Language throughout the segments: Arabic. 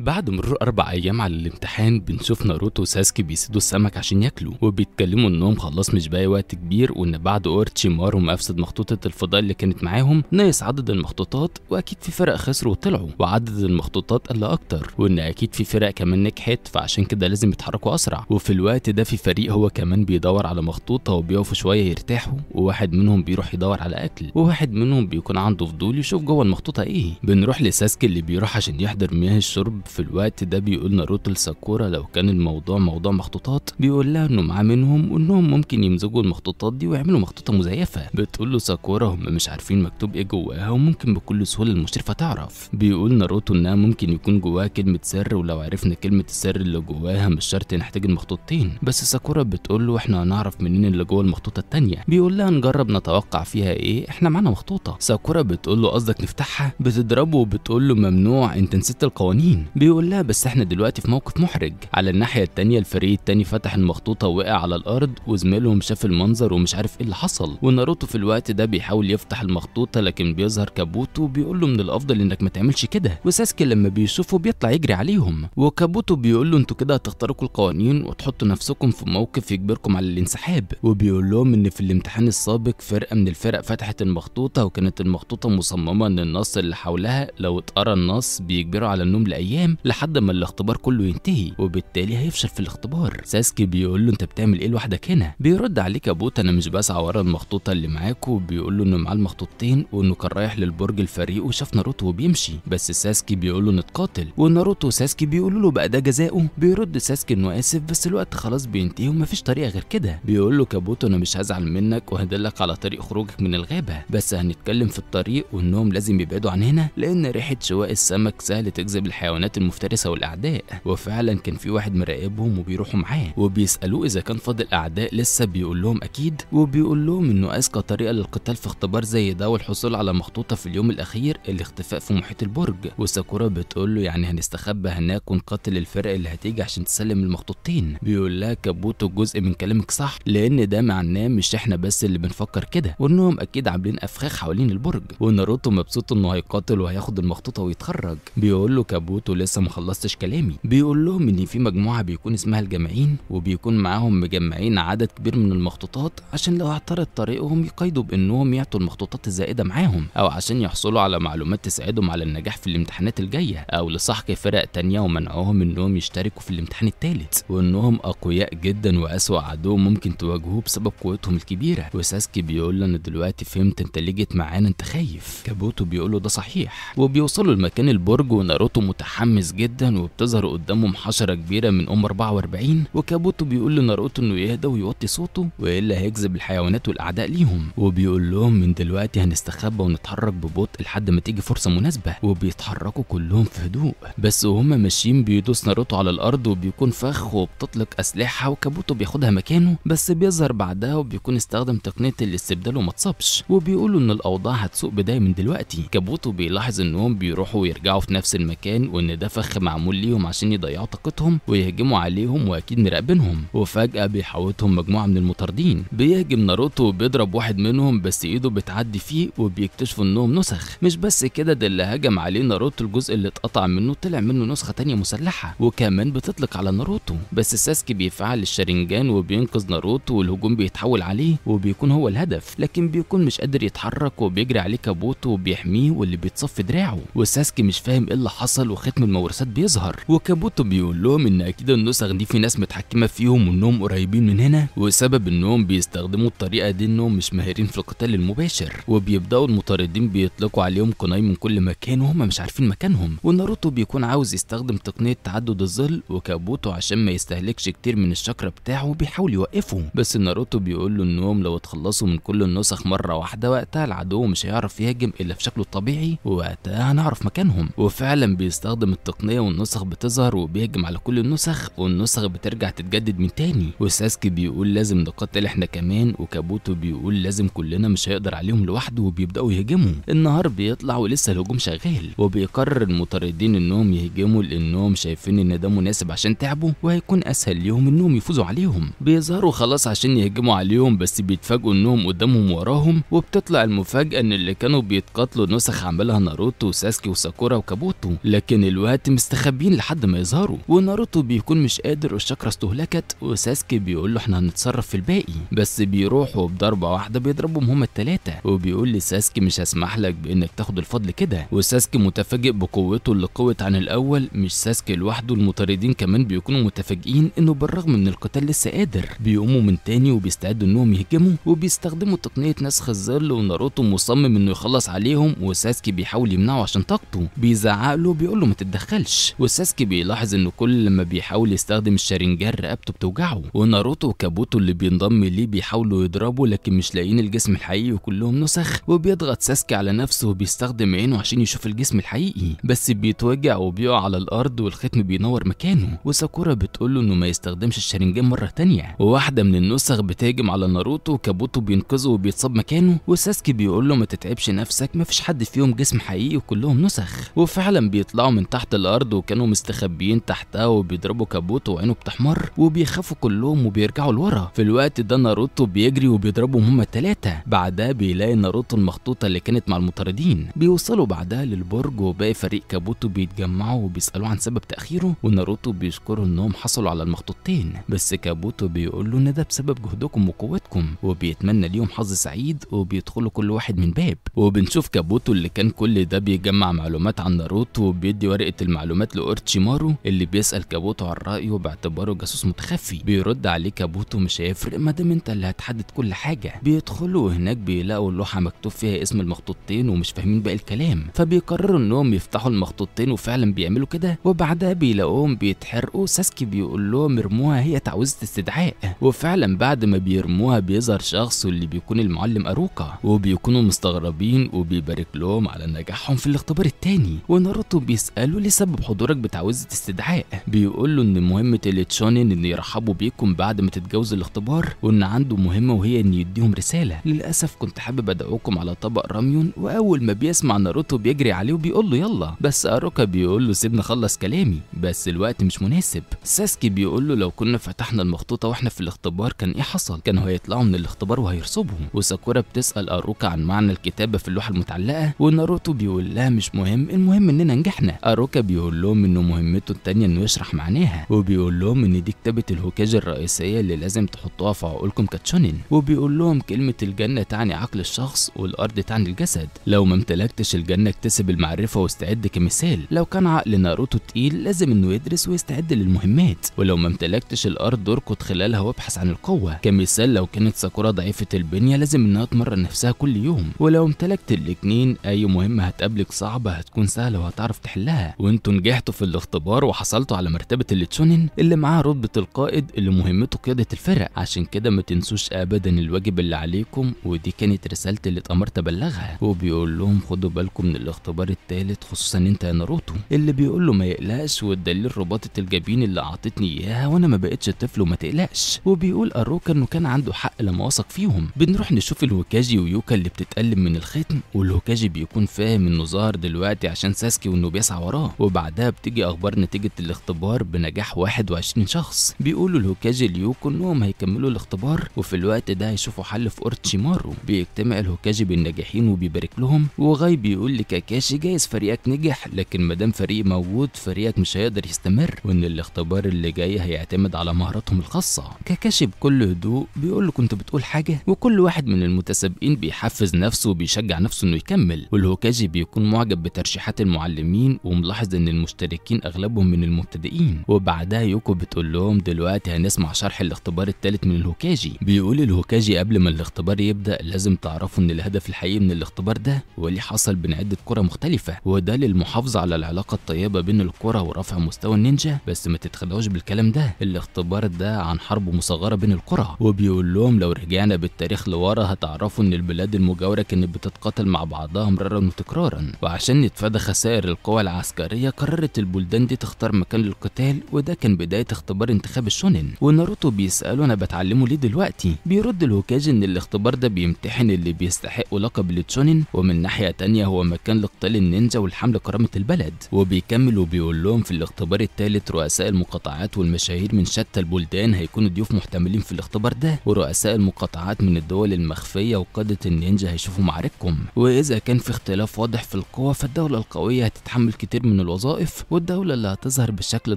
بعد مرور 4 أيام على الامتحان بنشوف ناروتو وساسكي بيسيدوا السمك عشان ياكلوا، وبيتكلموا انهم خلاص مش باقي وقت كبير، وان بعد اورتشيمارو ما افسد مخطوطة الفضاء اللي كانت معاهم ناقص عدد المخطوطات، واكيد في فرق خسروا وطلعوا وعدد المخطوطات قل اكتر، وان اكيد في فرق كمان نجحت فعشان كده لازم يتحركوا اسرع. وفي الوقت ده في فريق هو كمان بيدور على مخطوطة وبيقفوا شوية يرتاحوا، وواحد منهم بيروح يدور على اكل، وواحد منهم بيكون عنده فضول يشوف جوه المخطوطة ايه. بنروح لساسكي اللي بيروح عشان يحضر مياه الشرب. في الوقت ده بيقول ناروتو لساكورا لو كان الموضوع موضوع مخطوطات، بيقول لها انه معاه منهم وانهم ممكن يمزجوا المخطوطات دي ويعملوا مخطوطه مزيفه. بتقول له ساكورا هم مش عارفين مكتوب ايه جواها وممكن بكل سهوله المشرفه تعرف. بيقول ناروتو انها ممكن يكون جواها كلمه سر، ولو عرفنا كلمه السر اللي جواها مش شرط نحتاج المخطوطتين. بس ساكورا بتقول له احنا هنعرف منين اللي جوه المخطوطه التانيه. بيقول لها نجرب نتوقع فيها ايه، احنا معانا مخطوطه. ساكورا بتقول له قصدك نفتحها؟ بتضربه وبتقول له ممنوع، انت نسيت القوانين. بيقول لها بس احنا دلوقتي في موقف محرج. على الناحيه التانيه الفريق التاني فتح المخطوطه ووقع على الارض، وزميلهم شاف المنظر ومش عارف ايه اللي حصل. وناروتو في الوقت ده بيحاول يفتح المخطوطه لكن بيظهر كابوتو وبيقول له من الافضل انك ما تعملش كده. وساسكي لما بيشوفه بيطلع يجري عليهم، وكابوتو بيقول له انتوا كده هتخترقوا القوانين وتحطوا نفسكم في موقف يجبركم على الانسحاب. وبيقول لهم ان في الامتحان السابق فرقه من الفرق فتحت المخطوطه، وكانت المخطوطه مصممه ان النص اللي حولها لو اتقرا النص بيجبروا على النوم لايام لحد ما الاختبار كله ينتهي، وبالتالي هيفشل في الاختبار. ساسكي بيقول له انت بتعمل ايه لوحدك هنا؟ بيرد عليه كابوتو انا مش بسعى ورا المخطوطه اللي معاكوا، وبيقول له انه معاه المخطوطتين وانه كان رايح للبرج الفريق وشاف ناروتو وبيمشي. بس ساسكي بيقول له نتقاتل، وناروتو وساسكي بيقولوا له بقى ده جزاؤه. بيرد ساسكي انه اسف بس الوقت خلاص بينتهي ومفيش طريقه غير كده. بيقول له كابوتو انا مش هزعل منك وهدلك على طريق خروجك من الغابه، بس هنتكلم في الطريق وانهم لازم يبعدوا عن هنا لان ريحه شواء السمك سهل تجذب الحيوانات المفترسه والاعداء. وفعلا كان في واحد مراقبهم وبيروحوا معاه وبيسالوه اذا كان فاضل اعداء لسه، بيقول لهم اكيد، وبيقول لهم انه اذكى طريقه للقتال في اختبار زي ده والحصول على مخطوطه في اليوم الاخير الاختفاء في محيط البرج. وساكورا بتقول له يعني هنستخبى هناك ونقاتل الفرق اللي هتيجي عشان تسلم المخطوطتين. بيقول لها كابوتو جزء من كلامك صح، لان ده معناه مش احنا بس اللي بنفكر كده، وانهم اكيد عاملين افخاخ حوالين البرج. وناروتو مبسوط انه هيقاتل وهياخد المخطوطه ويتخرج. بيقول له كابوتو لسه ما خلصتش كلامي. بيقول لهم ان في مجموعه بيكون اسمها الجامعين، وبيكون معاهم مجمعين عدد كبير من المخطوطات عشان لو اعترض طريقهم يقيدوا بانهم يعطوا المخطوطات الزائده معاهم، او عشان يحصلوا على معلومات تساعدهم على النجاح في الامتحانات الجايه، او لسحق فرق تانيه ومنعهم انهم يشتركوا في الامتحان الثالث، وانهم اقوياء جدا واسوأ عدو ممكن تواجهوه بسبب قوتهم الكبيره. وساسكي بيقول له انا دلوقتي فهمت انت ليه جيت معانا، انت خايف. كابوتو بيقول له ده صحيح. وبيوصلوا لمكان البرج وناروتو متحمس جدا، وبتظهر قدامهم حشره كبيره من ام 44، وكابوتو بيقول لناروتو انه يهدى ويوطي صوته والا هيجذب الحيوانات والاعداء ليهم. وبيقول لهم من دلوقتي هنستخبى ونتحرك ببطء لحد ما تيجي فرصه مناسبه. وبيتحركوا كلهم في هدوء، بس وهم ماشيين بيدوس ناروتو على الارض وبيكون فخ وبتطلق اسلحه، وكابوتو بياخدها مكانه بس بيظهر بعدها وبيكون استخدم تقنيه الاستبدال وما اتصابش. وبيقولوا ان الاوضاع هتسوء بدايه من دلوقتي. كابوتو بيلاحظ انهم بيروحوا ويرجعوا في نفس المكان وان ده فخ معمول ليهم عشان يضيعوا طاقتهم ويهجموا عليهم واكيد مراقبينهم. وفجاه بيحاوطهم مجموعه من المطاردين. بيهجم ناروتو وبيضرب واحد منهم بس ايده بتعدي فيه وبيكتشفوا انهم نسخ. مش بس كده، ده اللي هجم عليه ناروتو الجزء اللي اتقطع منه طلع منه نسخه تانيه مسلحه وكمان بتطلق على ناروتو. بس ساسكي بيفعل الشارينجان وبينقذ ناروتو والهجوم بيتحول عليه وبيكون هو الهدف، لكن بيكون مش قادر يتحرك وبيجري عليه كابوتو وبيحميه واللي بيتصفي دراعه. وساسكي مش فاهم ايه اللي حصل وختم الموروثات بيظهر. وكابوتو بيقول لهم ان اكيد النسخ دي في ناس متحكمه فيهم وانهم قريبين من هنا، وسبب انهم بيستخدموا الطريقه دي انهم مش ماهرين في القتال المباشر. وبيبداوا المطاردين بيطلقوا عليهم كوناي من كل مكان وهم مش عارفين مكانهم. وناروتو بيكون عاوز يستخدم تقنيه تعدد الظل، وكابوتو عشان ما يستهلكش كتير من الشاكرا بتاعه بيحاول يوقفه. بس ناروتو بيقول له انهم لو اتخلصوا من كل النسخ مره واحده وقتها العدو مش هيعرف يهاجم الا في شكله الطبيعي، ووقتها هنعرف مكانهم. وفعلا بيستخدم التقنيه والنسخ بتظهر وبيهجم على كل النسخ والنسخ بترجع تتجدد من تاني. وساسكي بيقول لازم نقاتل احنا كمان، وكابوتو بيقول لازم كلنا مش هيقدر عليهم لوحده، وبيبداوا يهجموا. النهار بيطلع ولسه الهجوم شغال، وبيقرر المطاردين انهم يهجموا لانهم شايفين ان ده مناسب عشان تعبوا وهيكون اسهل ليهم انهم يفوزوا عليهم. بيظهروا خلاص عشان يهجموا عليهم بس بيتفاجئوا انهم قدامهم وراهم، وبتطلع المفاجاه ان اللي كانوا بيتقاتلوا نسخ عملها ناروتو وساسكي وساكورا وكابوتو. لكن الوقت مستخبين لحد ما يظهروا، وناروتو بيكون مش قادر والشاكرا استهلكت، وساسكي بيقول له احنا هنتصرف في الباقي، بس بيروحوا بضربه واحده بيضربهم هما الثلاثه، وبيقول لساسكي مش هسمح لك بانك تاخد الفضل كده. وساسكي متفاجئ بقوته اللي قوت عن الاول، مش ساسكي لوحده، المطاردين كمان بيكونوا متفاجئين انه بالرغم من القتال لسه قادر. بيقوموا من تاني وبيستعدوا انهم يهجموا، وبيستخدموا تقنيه نسخ الظل، وناروتو مصمم انه يخلص عليهم، وساسكي بيحاول يمنعه عشان طاقته، بيزعق له بيقول له ما تتدخلش، وساسكي بيلاحظ انه كل لما بيحاول يستخدم الشارينجان رقبته بتوجعه، وناروتو وكابوتو اللي بينضم ليه بيحاولوا يضربوا لكن مش لاقيين الجسم الحقيقي وكلهم نسخ، وبيضغط ساسكي على نفسه وبيستخدم عينه عشان يشوف الجسم الحقيقي، بس بيتوجع وبيقع على الارض والختم بينور مكانه، وساكورا بتقول له انه ما يستخدمش الشارينجان مره تانية، وواحده من النسخ بتهجم على ناروتو وكابوتو بينقذه وبيتصاب مكانه، وساسكي بيقول له ما تتعبش نفسك، مفيش حد فيهم جسم حقيقي وكلهم نسخ، وفعلا بيطلعوا من تحت الارض وكانوا مستخبيين تحتها وبيضربوا كابوتو وعينه بتحمر وبيخافوا كلهم وبيرجعوا لورا. في الوقت ده ناروتو بيجري وبيضربهم هما الثلاثه، بعدها بيلاقي ناروتو المخطوطه اللي كانت مع المطاردين، بيوصلوا بعدها للبرج وباقي فريق كابوتو بيتجمعوا وبيسالوه عن سبب تاخيره، وناروتو بيشكروا انهم حصلوا على المخطوطتين، بس كابوتو بيقول له ان ده بسبب جهدكم وقوتكم، وبيتمنى ليهم حظ سعيد، وبيدخلوا كل واحد من باب. وبنشوف كابوتو اللي كان كل ده بيجمع معلومات عن ناروتو وبيدي ورقه المعلومات لاورتشيمارو اللي بيسال كابوتو عن رايه باعتباره جاسوس متخفي، بيرد عليه كابوتو مش هيفرق ما دام انت اللي هتحدد كل حاجه. بيدخلوا هناك بيلاقوا اللوحه مكتوب فيها اسم المخطوطتين ومش فاهمين باقي الكلام، فبيقرروا انهم يفتحوا المخطوطتين وفعلا بيعملوا كده، وبعدها بيلاقوهم بيتحرقوا. ساسكي بيقول لهم ارموها هي تعويذه استدعاء، وفعلا بعد ما بيرموها بيظهر شخص واللي بيكون المعلم اروكا، وبيكونوا مستغربين وبيبارك لهم على نجاحهم في الاختبار التاني. وناروتو بيساله ليه سبب حضورك بتعويذه استدعاء، بيقول له ان مهمه التشونين ان يرحبوا بيكم بعد ما تتجاوزوا الاختبار، وان عنده مهمه وهي ان يديهم رساله. للاسف كنت حابب ادعوكم على طبق راميون. واول ما بيسمع ناروتو بيجري عليه وبيقول له يلا، بس اروكا بيقول له سيبني اخلص كلامي، بس الوقت مش مناسب. ساسكي بيقول له لو كنا فتحنا المخطوطه واحنا في الاختبار كان ايه حصل؟ كانوا هيطلعوا من الاختبار وهيرصبهم. وساكورا بتسال اروكا عن معنى الكتابه في اللوحه المتعلقه، وناروتو بيقول لها مش مهم، المهم اننا نجحنا. اروكا بيقول لهم انه مهمته التانيه انه يشرح معناها، وبيقول لهم ان دي كتابه الهوكاجي الرئيسيه اللي لازم تحطوها في عقولكم كتشونين، وبيقول لهم كلمه الجنه تعني عقل الشخص والارض تعني الجسد، لو ما امتلكتش الجنه اكتسب المعرفه واستعد. كمثال لو كان عقل ناروتو تقيل لازم انه يدرس ويستعد للمهمات، ولو ما امتلكتش الارض اركض خلالها وابحث عن القوه. كمثال لو كانت ساكورا ضعيفه البنيه لازم انها تمرن نفسها كل يوم، ولو امتلكت الاتنين اي مهمه هتقابلك صعبه هتكون سهله وهتعرف تحلها. وانتوا نجحتوا في الاختبار وحصلتوا على مرتبه التشونين اللي معاه رتبه القائد اللي مهمته قياده الفرق، عشان كده ما تنسوش ابدا الواجب اللي عليكم، ودي كانت رسالتي اللي اتامرت ابلغها. وبيقول لهم خدوا بالكم من الاختبار الثالث خصوصا انت يا ناروتو، اللي بيقول له ما يقلقش، والدليل رباطه الجبين اللي اعطتني اياها وانا ما بقتش طفل وما تقلقش. وبيقول اروكا انه كان عنده حق لما وثق فيهم. بنروح نشوف الهوكاجي ويوكا اللي بتتألم من الختم، والهوكاجي بيكون فاهم انه ظهر دلوقتي عشان ساسكي وانه بيسعى وراه. وبعدها بتيجي اخبار نتيجه الاختبار بنجاح 21 شخص. بيقولوا الهوكاجي ليوكو انهم هيكملوا الاختبار، وفي الوقت ده هيشوفوا حل في اورتشيمارو. بيجتمع الهوكاجي بالناجحين وبيبارك لهم، وغاي بيقول لكاكاشي جايز فريقك نجح، لكن مادام فريق موجود فريقك مش هيقدر يستمر، وان الاختبار اللي جاي هيعتمد على مهاراتهم الخاصه. كاكاشي بكل هدوء بيقول له كنت بتقول حاجه، وكل واحد من المتسابقين بيحفز نفسه وبيشجع نفسه انه يكمل. والهوكاجي بيكون معجب بترشيحات المعلمين وملاحظ ان المشتركين اغلبهم من المبتدئين. وبعدها يوكو بتقول لهم دلوقتي هنسمع شرح الاختبار الثالث من الهوكاجي. بيقول الهوكاجي قبل ما الاختبار يبدا لازم تعرفوا ان الهدف الحقيقي من الاختبار ده واللي حصل بين عده قرى مختلفه، وده للمحافظه على العلاقه الطيبه بين القرى ورفع مستوى النينجا. بس ما تتخدعوش بالكلام ده، الاختبار ده عن حرب مصغره بين القرى. وبيقول لهم لو رجعنا بالتاريخ لورا هتعرفوا ان البلاد المجاوره كانت بتتقاتل مع بعضها مرارا وتكرارا، وعشان نتفادى خسائر القوى العسكريه قررت البلدان دي تختار مكان للقتال، وده كان بدايه اختبار انتخاب الشونين. وناروتو بيساله انا بتعلمه ليه دلوقتي؟ بيرد الهوكاجي ان الاختبار ده بيمتحن اللي بيستحقوا لقب التشونين، ومن ناحيه تانية هو مكان لقتال النينجا والحمل كرامه البلد. وبيكمل وبيقول لهم في الاختبار الثالث رؤساء المقاطعات والمشاهير من شتى البلدان هيكونوا ضيوف محتملين في الاختبار ده، ورؤساء المقاطعات من الدول المخفيه وقاده النينجا هيشوفوا معارككم، واذا كان في اختلاف واضح في القوه فالدوله القويه هتتحمل كتير من من الوظائف، والدولة اللي هتظهر بشكل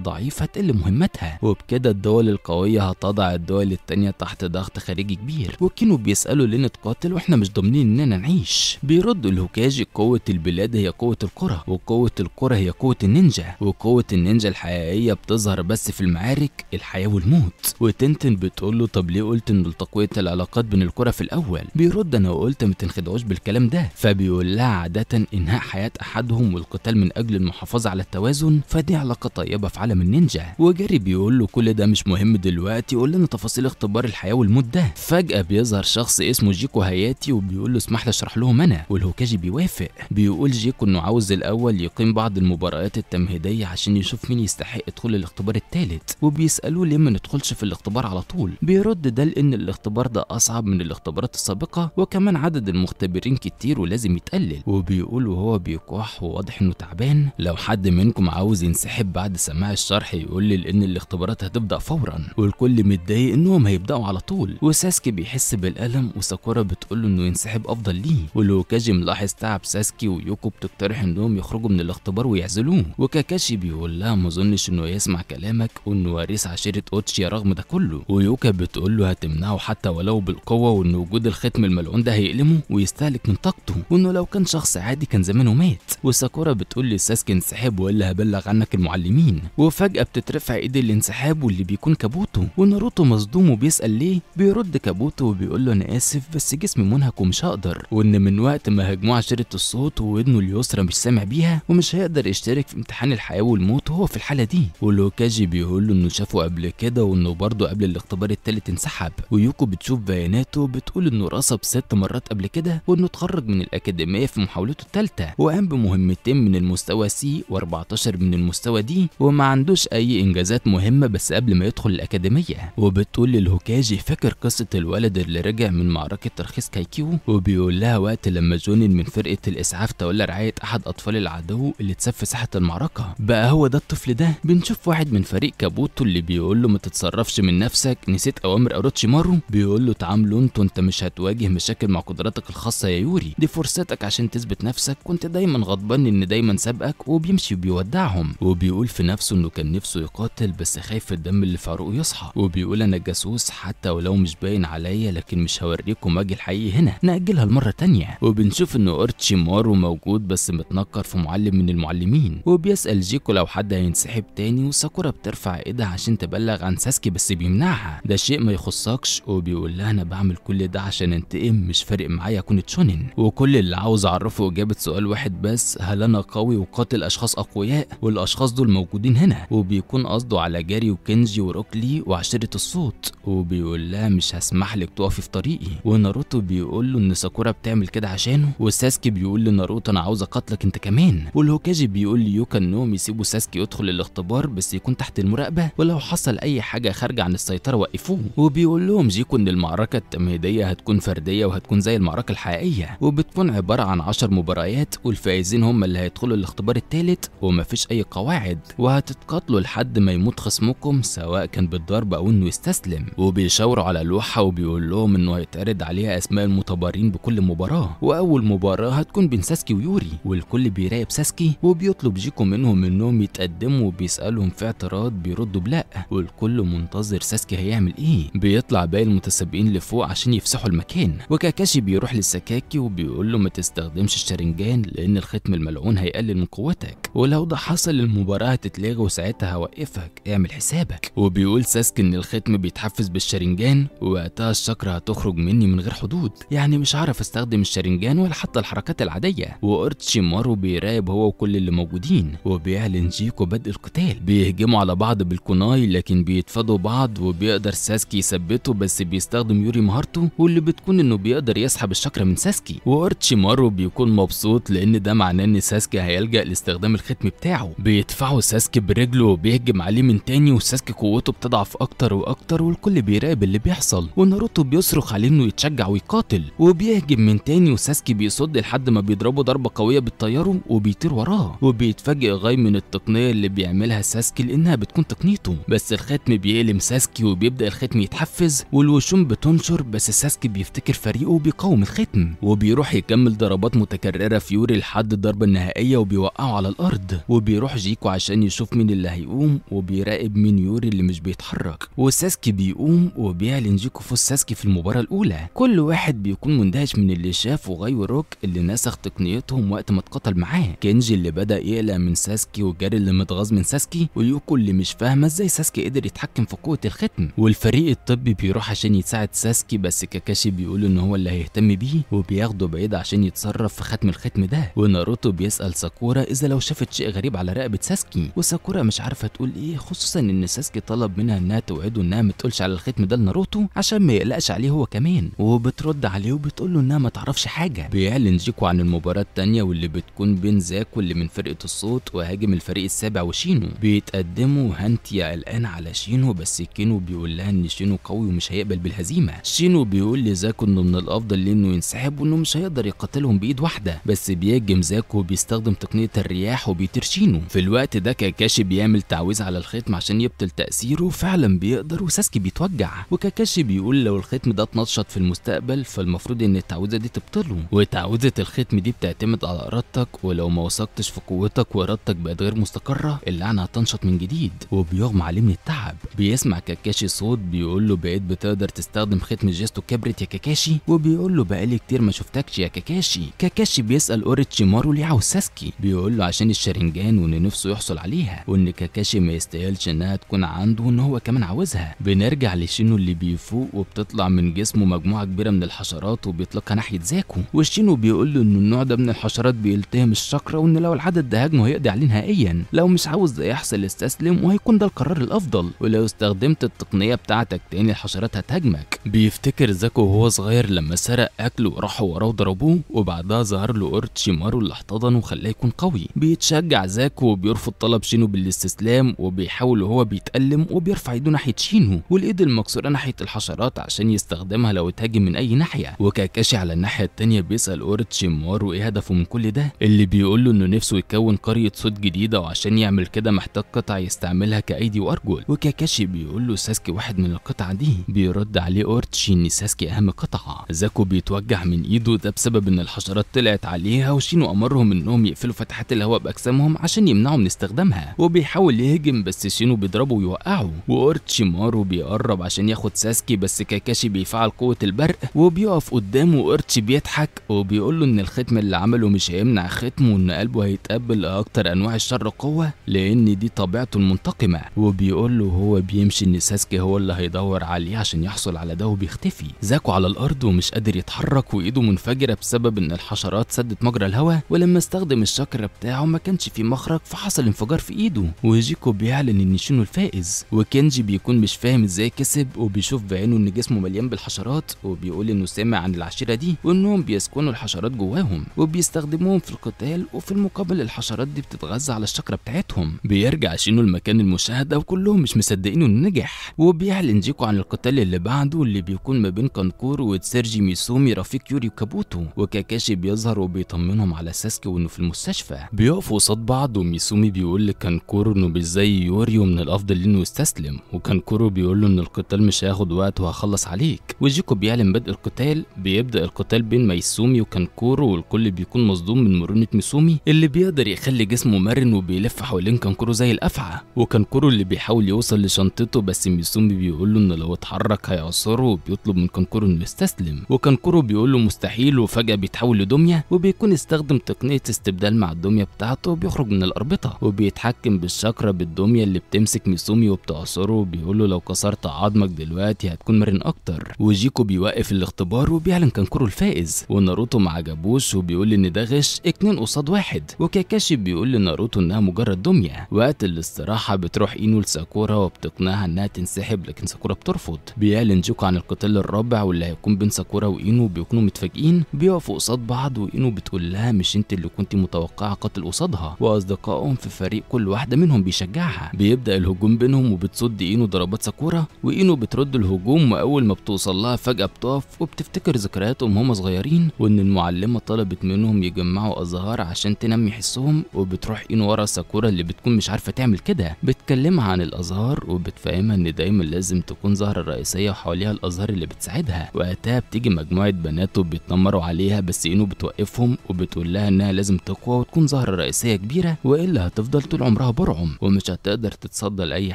ضعيف هتقل مهمتها، وبكده الدول القوية هتضع الدول التانية تحت ضغط خارجي كبير. وكانوا بيسألوا ليه نتقاتل واحنا مش ضامنين اننا نعيش؟ بيرد الهوكاجي قوة البلاد هي قوة القرى، وقوة القرى هي قوة النينجا، وقوة النينجا الحقيقية بتظهر بس في المعارك، الحياة والموت. وتنتن بتقول له طب ليه قلت ان لتقوية العلاقات بين القرى في الاول؟ بيرد انا قلت ما تنخدعوش بالكلام ده. فبيقول لها عادة انهاء حياة احدهم والقتال من اجل المحافظة على التوازن فدي علاقة طيبة في عالم النينجا. وجاري بيقول له كل ده مش مهم دلوقتي، قول لنا تفاصيل اختبار الحياة والموت ده. فجأة بيظهر شخص اسمه جيكو هاياتي وبيقول له اسمح لي اشرح لهم انا، والهوكاجي بيوافق. بيقول جيكو انه عاوز الاول يقيم بعض المباريات التمهيدية عشان يشوف مين يستحق دخول الاختبار الثالث، وبيسألوه ليه ما ندخلش في الاختبار على طول. بيرد ده لان الاختبار ده اصعب من الاختبارات السابقة، وكمان عدد المختبرين كتير ولازم يتقلل. وبيقول وهو بيكح وواضح انه تعبان لو حد منكم عاوز ينسحب بعد سماع الشرح يقول لي لان الاختبارات هتبدأ فورا. والكل متضايق انهم هيبدأوا على طول، وساسكي بيحس بالألم وساكورا بتقول له انه ينسحب افضل ليه. والهوكاجي ملاحظ تعب ساسكي ويوكو بتقترح انهم يخرجوا من الاختبار ويعزلوه، وكاكاشي بيقول لها ما اظنش انه يسمع كلامك وانه وريث عشيرة اوتشيا رغم ده كله. ويوكا بتقول له هتمنعه حتى ولو بالقوة، وان وجود الختم الملعون ده هيألمه ويستهلك من طاقته، وانه لو كان شخص عادي كان زمانه مات. وساكورا بتقول لساسكي انسحب والا هبلغ عنك المعلمين. وفجأة بتترفع ايد الانسحاب واللي بيكون كابوتو، وناروتو مصدوم وبيسأل ليه. بيرد كابوتو وبيقول له انا اسف بس جسمي منهك ومش هقدر، وان من وقت ما هجموه عشيرة الصوت وودنه اليسرى مش سامع بيها ومش هيقدر يشترك في امتحان الحياة والموت وهو في الحالة دي. والهوكاجي بيقول له انه شافه قبل كده وانه برضه قبل الاختبار الثالث انسحب. ويوكو بتشوف بياناته بتقول انه رسب 6 مرات قبل كده، وانه اتخرج من الاكاديمية في محاولته الثالثة، وقام بمهمتين من المستوى سي و14 من المستوى دي، وما عندوش اي انجازات مهمة بس قبل ما يدخل الاكاديمية. وبتقول للهوكاجي فاكر قصة الولد اللي رجع من معركة ترخيص كايكيو؟ وبيقول لها وقت لما جونين من فرقة الاسعاف تولى رعاية احد اطفال العدو اللي اتساب في ساحة المعركة، بقى هو ده الطفل ده. بنشوف واحد من فريق كابوتو اللي بيقول له ما تتصرفش من نفسك، نسيت اوامر اوروتشيمارو؟ بيقول له تعاملوا انت مش هتواجه مشاكل مع قدراتك الخاصة يا يوري، دي فرصتك عشان تثبت نفسك، كنت دايما غضبان ان دايما سابقك وبيمشي وبيودعهم. وبيقول في نفسه انه كان نفسه يقاتل بس خايف الدم اللي في عروقه يصحى. وبيقول انا جاسوس حتى ولو مش باين عليا، لكن مش هوريكم واجي الحقيقي هنا، نأجلها المرة تانية. وبنشوف انه اوروتشيمارو موجود بس متنكر في معلم من المعلمين، وبيسأل جيكو لو حد هينسحب تاني، وساكورا بترفع ايدها عشان تبلغ عن ساسكي بس بيمنعها، ده شيء ما يخصكش. وبيقول لها انا بعمل كل ده عشان انتقم، مش فارق معايا اكون تشونين، وكل اللي عاوز اعرفه اجابة سؤال واحد بس، هل انا قوي وقاتل اشخاص اقوياء؟ والاشخاص دول موجودين هنا. وبيكون قصده على جاري وكنجي وروكلي وعشيرة الصوت. وبيقول لها مش هسمح لك تقفي في طريقي. وناروتو بيقول له ان ساكورا بتعمل كده عشانه، وساسكي بيقول لناروتو انا عاوز اقاتلك انت كمان. والهوكاجي بيقول ليوكا انهم يسيبوا ساسكي يدخل الاختبار بس يكون تحت المراقبة، ولو حصل اي حاجة خارجة عن السيطرة وقفوه. وبيقول لهم جيكو ان المعركة التمهيدية هتكون فردية وهتكون زي المعركة الحقيقية، وبتكون عبارة عن 10 مباريات، والفائزين هم اللي هيدخلوا الاختبار الثالث، ومفيش اي قواعد، وهتتقاتلوا لحد ما يموت خصمكم سواء كان بالضرب او انه يستسلم. وبيشاوروا على لوحة وبيقول لهم انه هيتعرض عليها اسماء المتبارين بكل مباراة، واول مباراة هتكون بين ساسكي ويوري، والكل بيراقب ساسكي وبيطلب جيكو منهم انهم يتقدموا، وبيسألهم في اعتراض بيردوا بلا، والكل منتظر ساسكي هيعمل ايه. بيطلع باقي المتسابقين لفوق عشان يفسحوا المكان، وكاكاشي بيروح لساكاكي وبيقول له ما تستخدمش الشارنجان لان الختم الملعون هيقلل من قوتك، ولو ده حصل المباراة هتتلغي وساعتها هوقفك، اعمل حسابك. وبيقول ساسكي ان الختم بيتحفز بالشارنجان، ووقتها الشاكرا هتخرج مني من غير حدود، يعني مش هعرف استخدم الشارنجان ولا حتى الحركات العادية. واورتشيمارو بيراقب هو وكل اللي موجودين، وبيعلن جيكو بدء القتال. بيهجموا على بعض بالكوناي لكن بيتفادوا بعض، وبيقدر ساسكي يثبته بس بيستخدم يوري مهارته، واللي بتكون انه بيقدر يسحب الشاكرا من ساسكي. واورتشيمارو بيكون مبسوط لان ده معناه ان ساسكي هيلجأ لاستخدام الختم بتاعه. بيدفعوا ساسكي برجله وبيهجم عليه من تاني، وساسكي قوته بتضعف اكتر واكتر، والكل بيراقب اللي بيحصل. وناروتو بيصرخ عليه انه يتشجع ويقاتل، وبيهجم من تاني، وساسكي بيصد لحد ما بيضربه ضربه قويه بتطيره وبيطير وراه. وبيتفاجئ غاي من التقنيه اللي بيعملها ساسكي لانها بتكون تقنيته، بس الختم بيألم ساسكي وبيبدأ الختم يتحفز والوشوم بتنشر، بس ساسكي بيفتكر فريقه وبيقاوم الختم، وبيروح يكمل ضربات متكرره في يوري لحد الضربه النهائيه وبيوقعه على على الارض، وبيروح جيكو عشان يشوف مين اللي هيقوم، وبيراقب مين يوري اللي مش بيتحرك، وساسكي بيقوم وبيعلن جيكو فوز ساسكي في المباراة الأولى. كل واحد بيكون مندهش من اللي شافه غاي وروك اللي نسخ تقنيتهم وقت ما اتقتل معاه، كينجي اللي بدأ يقلق من ساسكي، وجاري اللي متغاظ من ساسكي، ويوكو اللي مش فاهمة ازاي ساسكي قدر يتحكم في قوة الختم. والفريق الطبي بيروح عشان يساعد ساسكي، بس كاكاشي بيقول ان هو اللي هيهتم بيه، وبياخده بعيد عشان يتصرف في ختم الختم ده. وناروتو بيسأل ساكورا اذا لو شافت شيء غريب على رقبة ساسكي، وساكورا مش عارفة تقول ايه، خصوصا ان ساسكي طلب منها انها توعده انها ما تقولش على الختم ده لناروتو عشان ما يقلقش عليه هو كمان، وبترد عليه وبتقول له انها ما تعرفش حاجة. بيعلن جيكو عن المباراة التانية واللي بتكون بين زاكو اللي من فرقة الصوت وهاجم الفريق السابع وشينو. بيتقدموا هانتيا قلقان على شينو، بس كينو بيقول لها ان شينو قوي ومش هيقبل بالهزيمة. شينو بيقول لزاكو انه من الافضل ليه انه ينسحب وانه مش هيقدر يقاتلهم بايد واحدة، بس بيهجم زاكو وبيستخدم تقنية الرياح وبيطير شينو. في الوقت ده كاكاشي بيعمل تعويذ على الختم عشان يبطل تأثيره، فعلا بيقدر وساسكي بيتوجع، وكاكاشي بيقول لو الختم ده اتنشط في المستقبل فالمفروض ان التعويذة دي تبطله، وتعويذة الختم دي بتعتمد على ارادتك، ولو ما وثقتش في قوتك وارادتك بقت غير مستقرة اللعنة هتنشط من جديد، وبيغمى عليه من التعب. بيسمع كاكاشي صوت بيقول له بقيت بتقدر تستخدم ختم جيستو كبرت يا كاكاشي، وبيقول له بقالي كتير ما شفتكش يا كاكاشي. كاكاشي بيسأل اوروتشيمارو ليه عاوز ساسكي، بيقول له عشان الشرنجان وان نفسه يحصل عليها، وان كاكاشي ما يستاهلش انها تكون عنده وان هو كمان عاوزها. بنرجع لشينو اللي بيفوق وبتطلع من جسمه مجموعة كبيرة من الحشرات وبيطلقها ناحية زاكو، والشينو بيقول له ان النوع ده من الحشرات بيلتهم الشاكرا، وان لو العدد ده هاجمه هيقضي عليه نهائيا، لو مش عاوز ده يحصل استسلم وهيكون ده القرار الافضل، ولو استخدمت التقنية بتاعتك تاني الحشرات هتهاجمك. بيفتكر زاكو وهو صغير لما سرق اكله وراحوا وراه وضربوه، وبعدها ظهر له اوروتشيمارو اللي احتضنه وخلاه يكون قوي. بيتشجع زاكو وبيرفض طلب شينو بالاستسلام، وبيحاول وهو بيتألم وبيرفع ايده ناحية شينو والايد المكسورة ناحية الحشرات عشان يستخدمها لو اتهاجم من اي ناحية. وكاكاشي على الناحية التانية بيسأل اوروتشيمارو ايه هدفه من كل ده، اللي بيقول له انه نفسه يكون قرية صوت جديدة، وعشان يعمل كده محتاج قطع يستعملها كايدي وارجل. وكاكاشي بيقول له ساسكي واحد من القطع دي، بيرد عليه اورتشي ان ساسكي اهم قطعة. زاكو بيتوجع من ايده ده بسبب ان الحشرات طلعت عليها، وشينو امرهم انهم يقفلوا فتحات الهواء باجسامهم عشان يمنعوا من استخدامها، وبيحاول يهجم بس شينو بيضربه ويوقعه. واورتشيمارو بيقرب عشان ياخد ساسكي، بس كاكاشي بيفعل قوة البرق وبيقف قدامه، واورتشي بيضحك وبيقول له ان الختم اللي عمله مش هيمنع ختمه، وان قلبه هيتقبل اكتر انواع الشر قوة لان دي طبيعته المنتقمة. وبيقول له هو بيمشي ان ساسكي هو اللي هيدور عليه عشان يحصل على ده، وبيختفي. زاكو على الارض ومش قادر يتحرك وايده منفجرة بسبب ان الحشرات سدت مجرى الهواء، ولما استخدم الشاكرا بتاعه ما كانش في مخرج فحصل انفجار في ايده. وجيكو بيعلن ان شينو الفائز، وكينجي بيكون مش فاهم ازاي كسب، وبيشوف بعينه ان جسمه مليان بالحشرات، وبيقول انه سامع عن العشيرة دي وانهم بيسكنوا الحشرات جواهم وبيستخدموهم في القتال، وفي المقابل الحشرات دي بتتغذى على الشاكرا بتاعتهم. بيرجع شينو المكان المشاهدة وكلهم مش مصدقين انه نجح، وبيعلن جيكو عن القتال اللي بعده اللي بيكون ما بين كانكورو وتسيرجي ميسومي رفيق يوري وكابوتو. وكاكاشي بيظهر وبيطمنهم على ساسكي وانه في المستشفى. بيقفوا قصاد بعض، وميسومي بيقول لكانكورو انه مش زي يوري ومن الافضل انه يستسلم، وكانكورو بيقول له ان القتال مش هياخد وقت وهخلص عليك. وجيكو بيعلن بدء القتال. بيبدا القتال بين ميسومي وكانكورو، والكل بيكون مصدوم من مرونة ميسومي اللي بيقدر يخلي جسمه مرن وبيلف حوالين كانكورو زي الافعى، وكانكورو اللي بيحاول يوصل لشنطته بس ميسومي بيقول له انه لو اتحرك هيعصره، وبيطلب من كانكورو انه يستسلم. وكانكورو بيقول له مستحيل، وفجأة بيتحول لدمية، وبيكون استخدم تقنية استبدال مع الدمية بتاعته، وبيخرج من الأربطة وبيتحكم بالشاكرا بالدمية اللي بتمسك ميسومي وبتعصره، وبيقول له لو كسرت عظمك دلوقتي هتكون مرن اكتر. وجيكو بيوقف الاختبار وبيعلن كانكورو الفائز، وناروتو ما عجبوش وبيقول ان ده غش 2 قصاد 1. وكاكاشي بيقول لناروتو انها مجرد دمية. وقت الاستراحة بتروح اينو لساكورا وبتقنعها انها تنسحب، لكن ساكورا بترفض. بيعلن جيكو عن القتال الرابع واللي هيكون بين ساكورا واينو، بيكونوا متفاجئين بيقفوا قصاد بعض، واينو بتقول لها مش انت اللي كنت متوقعة قتل قصادها، واصدقائهم في فريق كل واحدة منهم بيشجعها. بيبدأ الهجوم بينهم وبتصد اينو ضربات ساكورا، واينو بترد الهجوم، واول ما بتوصل لها فجأة بتقف وبتفتكر ذكرياتهم هم صغيرين، وان المعلمة طلبت منهم يجمعوا ازهار عشان تنمي حسهم. وبتروح اينو ورا ساكورا اللي بتكون مش عارفة تعمل كده، بتكلمها عن الازهار وبتفهمها ان دايما لازم تكون زهرة رئيسية وحواليها الازهار اللي بتساعدها. وقتها بتيجي مجموعة بنات وبيتنمروا عليها، بس اينو بتوقفهم وبتقول لها انها لازم تقوى وتكون زهرة رئيسية كبيرة والا هتفضل طول عمرها برعم ومش هتقدر تتصدى لاي